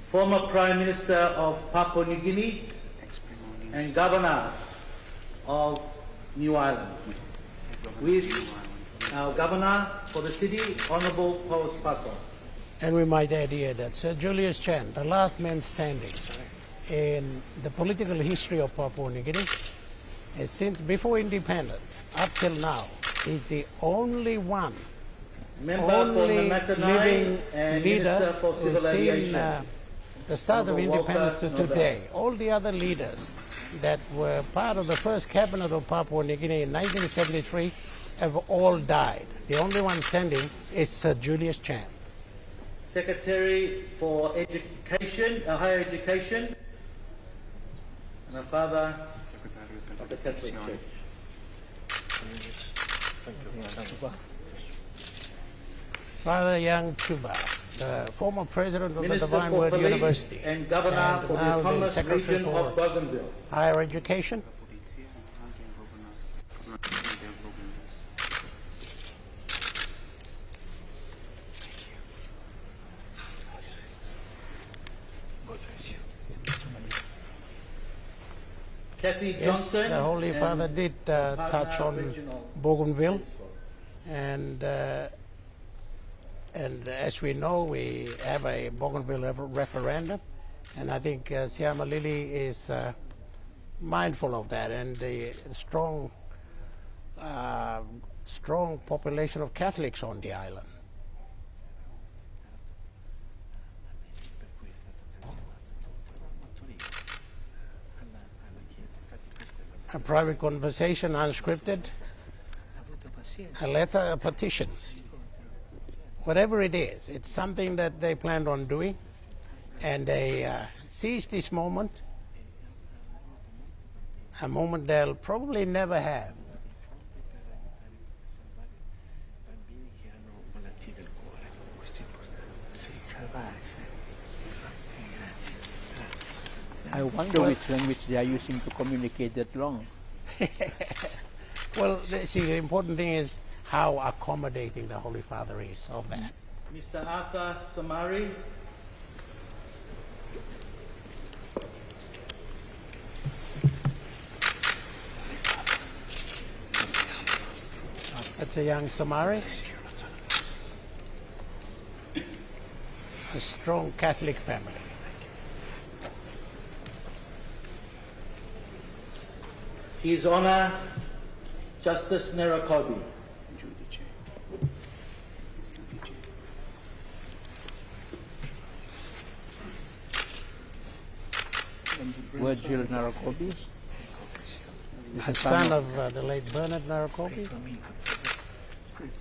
[SPEAKER 7] former Prime Minister of Papua New Guinea and Governor of New Ireland. With our Governor for the city, Honorable Paus Paco.
[SPEAKER 1] And we might add here that Sir Julius Chen, the last man standing in the political history of Papua New Guinea, since before independence up till now, is the only one, only living leader who's seen the start of independence to today. All the other leaders that were part of the first cabinet of Papua New Guinea in 1973 have all died. The only one standing is Sir Julius Chen.
[SPEAKER 7] Secretary for Education, Higher Education, and a father of the Catholic Church.
[SPEAKER 1] Father Young Chuba, the former president of
[SPEAKER 7] Minister
[SPEAKER 1] the Divine
[SPEAKER 7] for
[SPEAKER 1] Word
[SPEAKER 7] Police
[SPEAKER 1] University
[SPEAKER 7] and Governor for the
[SPEAKER 1] now the
[SPEAKER 7] Autonomous
[SPEAKER 1] Secretary
[SPEAKER 7] Region
[SPEAKER 1] for
[SPEAKER 7] of Bougainville.
[SPEAKER 1] Higher Education.
[SPEAKER 7] Kathy
[SPEAKER 1] Yes,
[SPEAKER 7] Johnson.
[SPEAKER 1] the Holy Father did touch on Bougainville, and as we know, we have a Bougainville referendum, and I think Siama Lili is mindful of that, and the strong population of Catholics on the island. A private conversation, unscripted, a letter, a petition, whatever it is, it's something that they planned on doing, and they seized this moment, a moment they'll probably never have.
[SPEAKER 2] I wonder which language they are using to communicate that long.
[SPEAKER 1] Well, see, the important thing is how accommodating the Holy Father is of that.
[SPEAKER 7] Mr. Arthur Samari.
[SPEAKER 1] That's a young Samari, a strong Catholic family.
[SPEAKER 7] His Honor, Justice Nerakobi.
[SPEAKER 2] Virgil Narakobi,
[SPEAKER 1] A son of the late Bernard Narakobi.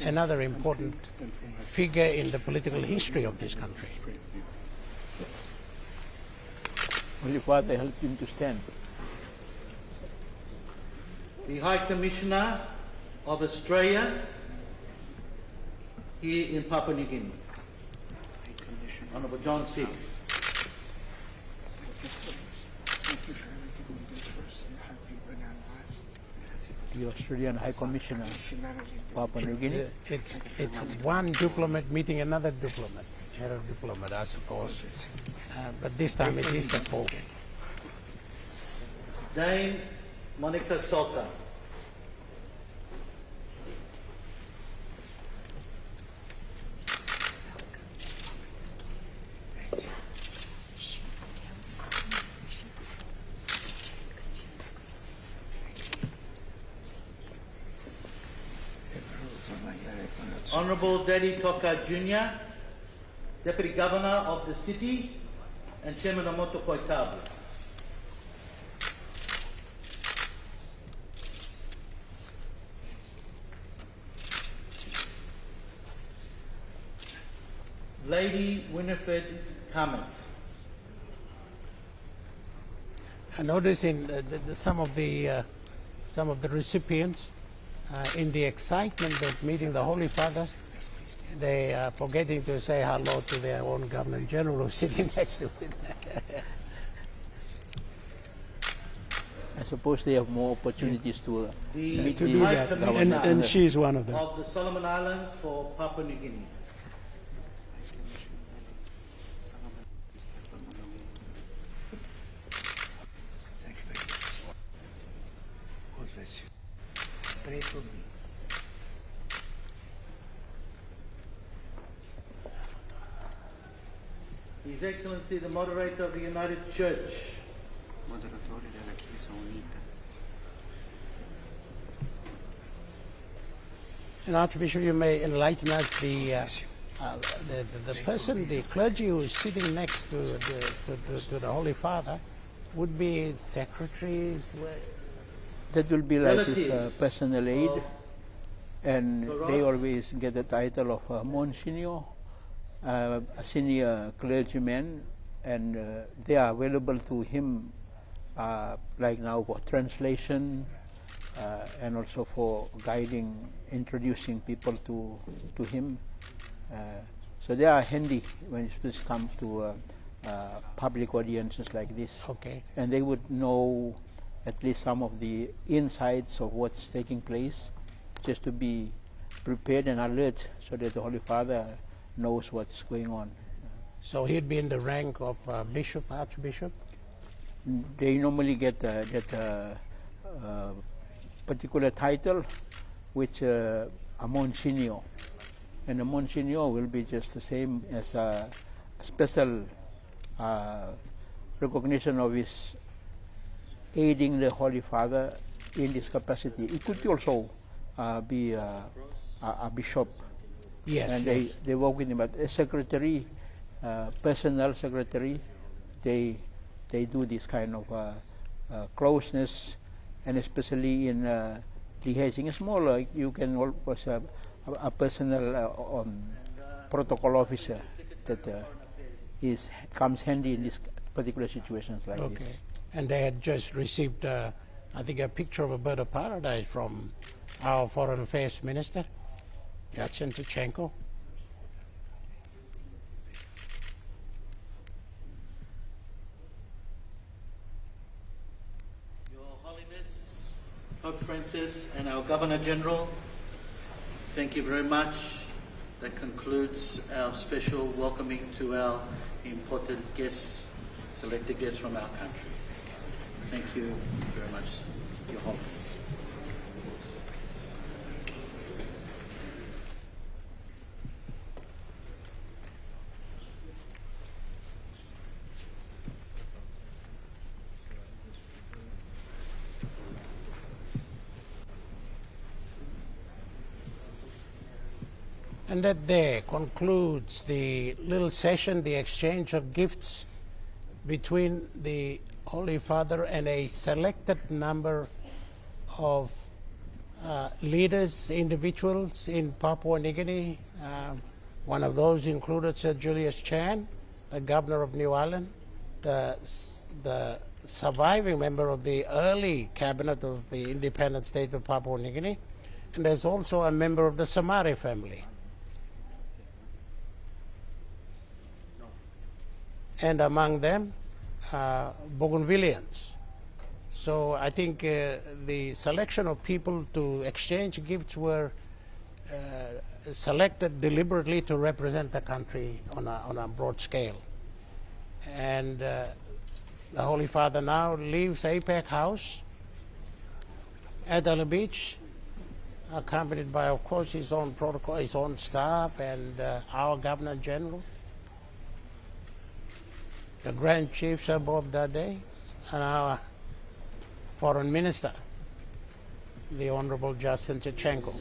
[SPEAKER 1] another important figure in the political history of this country.
[SPEAKER 2] Holy Father helped him to stand.
[SPEAKER 7] The High Commissioner of Australia here in Papua New Guinea, Honourable John Six.
[SPEAKER 2] The Australian High Commissioner, Papua New Guinea.
[SPEAKER 1] It's one diplomat meeting another diplomat, head of diplomat, I suppose. But this time it is the Pope.
[SPEAKER 7] Dame Monica Soka. Honourable Daddy Toka Jr., Deputy Governor of the city and Chairman of Moto Koitabu. Lady Winifred Cummins.
[SPEAKER 1] I notice in some of the recipients, in the excitement of meeting the Holy Father, they are forgetting to say hello to their own Governor General who's sitting next to them.
[SPEAKER 2] I suppose they have more opportunities to meet
[SPEAKER 1] to do that, and she's one of them.
[SPEAKER 7] Of the Solomon Islands for Papua New Guinea.
[SPEAKER 5] Pray for me.
[SPEAKER 7] His Excellency the Moderator of the United Church.
[SPEAKER 8] Moderatore della Chiesa Unita.
[SPEAKER 1] And Archbishop, you may enlighten us the person, the clergy who is sitting next to the Holy Father would be secretaries.
[SPEAKER 2] That will be like his
[SPEAKER 7] Relatives
[SPEAKER 2] personal aide, and
[SPEAKER 7] Correct.
[SPEAKER 2] they always get the title of Monsignor, a senior clergyman, and they are available to him, like now for translation, and also for guiding, introducing people to him. So they are handy when it comes to public audiences like this.
[SPEAKER 1] Okay.
[SPEAKER 2] And they would know at least some of the insights of what's taking place, just to be prepared and alert so that the Holy Father knows what's going on.
[SPEAKER 1] So he'd be in the rank of bishop, archbishop?
[SPEAKER 2] They normally get that particular title, which a Monsignor. And a Monsignor will be just the same as a special recognition of his aiding the Holy Father in this capacity. It could also be a bishop.
[SPEAKER 1] Yes.
[SPEAKER 2] And
[SPEAKER 1] yes.
[SPEAKER 2] they work with him, but a secretary, personal secretary, they do this kind of closeness, and especially in liaising. It's more like you can always have a personal protocol officer that comes handy in this particular situations like
[SPEAKER 1] Okay.
[SPEAKER 2] this.
[SPEAKER 1] And they had just received, I think, a picture of a bird of paradise from our Foreign Affairs Minister, Yatsen Tichenko.
[SPEAKER 7] Your Holiness, Pope Francis and our Governor General, thank you very much. That concludes our special welcoming to our important guests, selected guests from our country. Thank you very much, Your Holiness.
[SPEAKER 1] And that there concludes the little session, the exchange of gifts between the Holy Father and a selected number of leaders, individuals in Papua New Guinea. One of those included Sir Julius Chan, the governor of New Ireland, the surviving member of the early cabinet of the independent state of Papua New Guinea, and there's also a member of the Samari family. And among them, Bougainvilleans. So I think the selection of people to exchange gifts were selected deliberately to represent the country on a broad scale. And the Holy Father now leaves APEC House at Ella Beach, accompanied by, of course, his own protocol, his own staff, and our Governor General, the Grand Chief Sir Bob Dadae, and our Foreign Minister, the Honorable Justin Chechenko.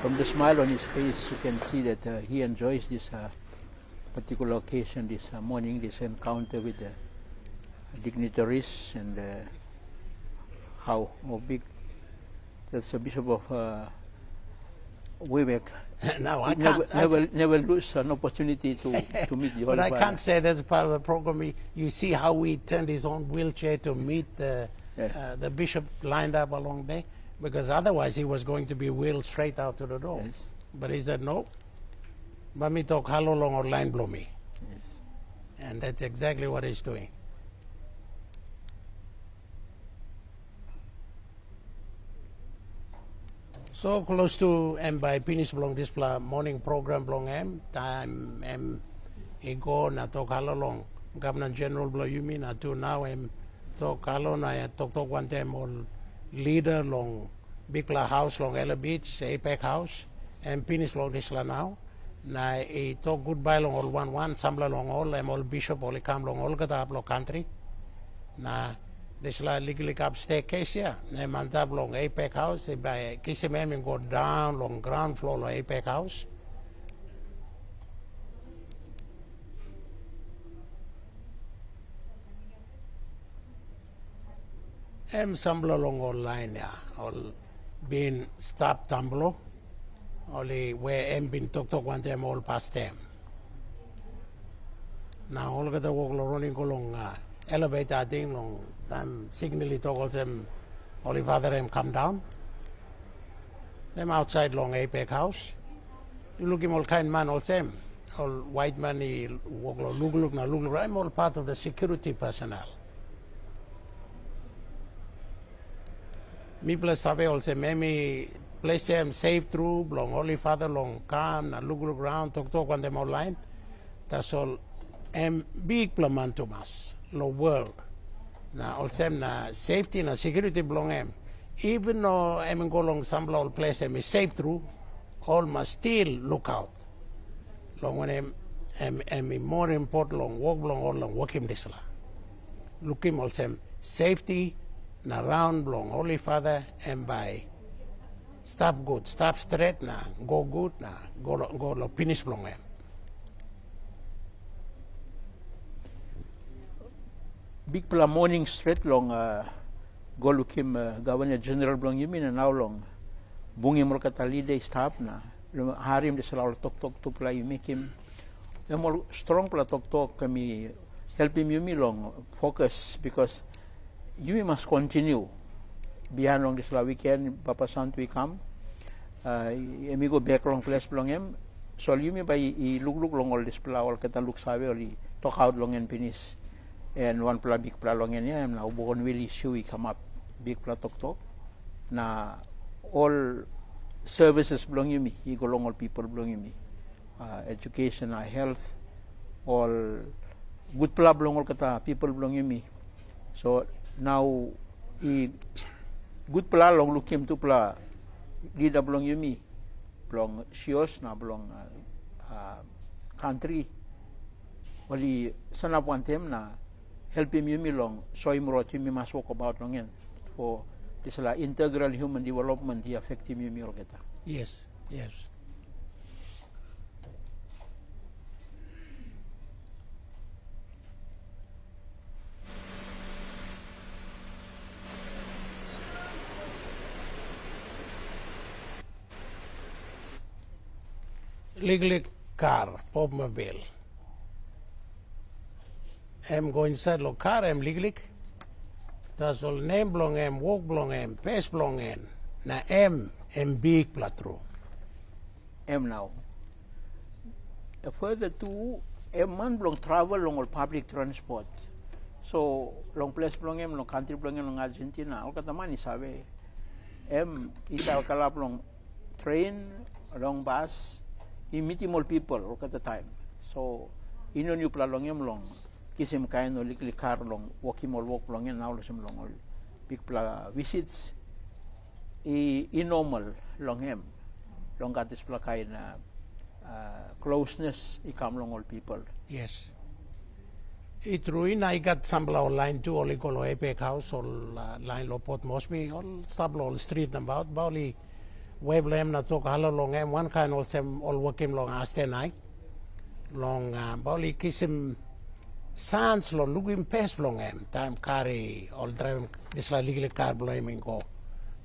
[SPEAKER 2] From the smile on his face, you can see that he enjoys this particular occasion, this morning, this encounter with the dignitaries, and how big. That's the Bishop of Wewek.
[SPEAKER 1] No, I
[SPEAKER 2] never lose an opportunity to meet the Holy
[SPEAKER 1] But I
[SPEAKER 2] Father.
[SPEAKER 1] can't say that's part of the program. You see how he turned his own wheelchair to meet the bishop lined up along there, because otherwise he was going to be wheeled straight out to the door.
[SPEAKER 2] Yes.
[SPEAKER 1] But he said, no, Mami talk halo long or line blow me.
[SPEAKER 2] Yes.
[SPEAKER 1] And that's exactly what he's doing. So close to by finish belong this morning program belong time ego na talk halo long Governor General blow you mean to now talk halo na talk one time all leader long Bikla House long Ella Beach APEC House and finish long this now na talk goodbye long all one sambla long all bishop all come long all kata aplo country na this legally up staircase yeah na mantab long APEC House by kisimem go down long ground floor long APEC House. Sambla long online yeah all been stop tumblo only where been talk one time all past them. Now all kata walk running along elevator thing long time signally toggle them Holy Father come down. Them outside long APEC House. You look him all kind man all same. All white man he walk look I'm all part of the security personnel. Me plus sabe also maybe place them safe through long Holy Father long come na look around talk on them online. That's all big plaman to us lo world. Na also na safety na security belong even though go long some all place is safe through, all must still look out. Long when more important long walk long all long walk him this la. Look him also safety na round long Holy Father and by stop good, stop straight na go good na go lo finish long
[SPEAKER 2] Big pala morning straight long go look him Governor General belong you mean and now long bungi mo katalide stop na harim de sala tok to pala you make him more strong pala tok kami help him you me long focus because you must continue beyond long this weekend Papa Sant we come emi go back long place belong him so you me by look long all this pala all kata look sabe or talk out long and finish. And one pala big pala long yan na ubon will issue come up big pala tok na all services belong to me. He go along all people belong to me. Education, health, all good pala belong all kata people belong to me. So now good pala long lukim tu pala leader belong to me. Belong sios na belong country. Wali sana puan tem na help him yumi long soy murot yumi mas walk about long yan for this la integral human development he affect him yumi kita.
[SPEAKER 1] Yes, yes. Legally car, automobile. Em go inside lo car, em legally. Das all name belong em, walk belong em, pace belong em. Na em big platro.
[SPEAKER 2] Em now. Further to man belong travel long all public transport. So long place belong em, long country belong em, long Argentina. All kata man isabe. Em isal kalap long train, long bus. He meet all people all at the time. So ino new pla long em long kisim kain no likli car long walk long em now long all big pla visits normal long em long gatis pla kain closeness come long all people.
[SPEAKER 1] Yes. It ruin I got some line too only go Epic House or line lo Port Moresby all sub all street about Bali Weblem na talk hello long em one kind also all working long aste night long Bali kisim sans lo looking pace long em time carry all drive this like legally car blaming go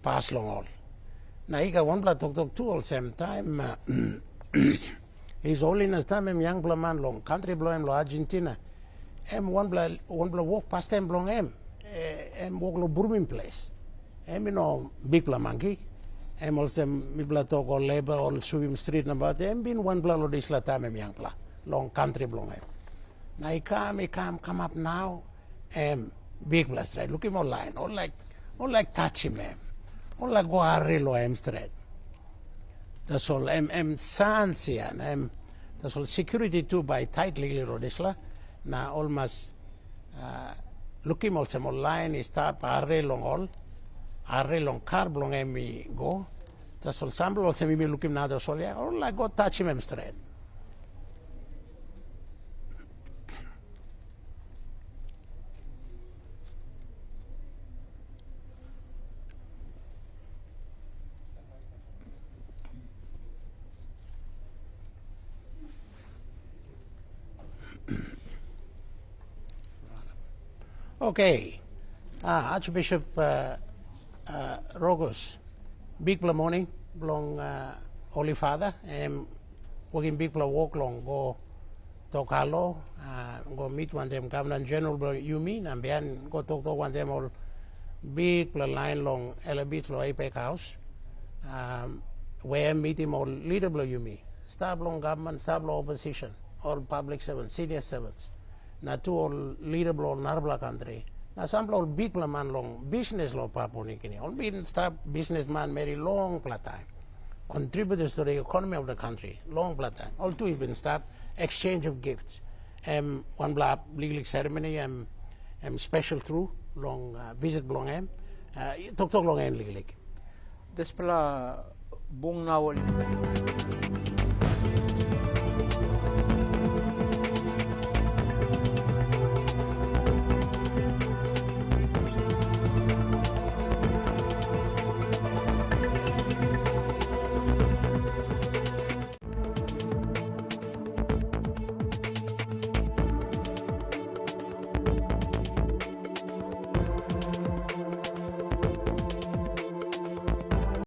[SPEAKER 1] pass long all. Na iga one blood talk two all same time His Holiness time em young man long country blowing lo Argentina em one blood walk past them long em walk lo Burming place em you know big monkey em also mi blood talk all labor all swim street about em been one blood lo this la time em young pla long country blong em. Now he come up now big plus right look him online all like touch him all like go arrelo straight. That's all sans yan that's all security too by tight legally rodisla now almost look him also online is tap arrelong car blong me go that's all sample also me look him now that's all yeah all like go touch him straight. Okay, Archbishop Rogos, big morning, long Holy Father, working big walk long, go talk hello, go meet one them Governor General you mean, and then go talk to one them all big line long elevate lo Apex House, where meet him all leader you mean, staff long government, staff long opposition, all public servants, senior servants. Na tu all leader blow Narbla country. Na some blow big man long business law Papua New Guinea. All been start businessman very long time. Contributors to the economy of the country, long time. All two have been start exchange of gifts. One blah legal ceremony special through long visit belong talk long legally.
[SPEAKER 2] This pala bung now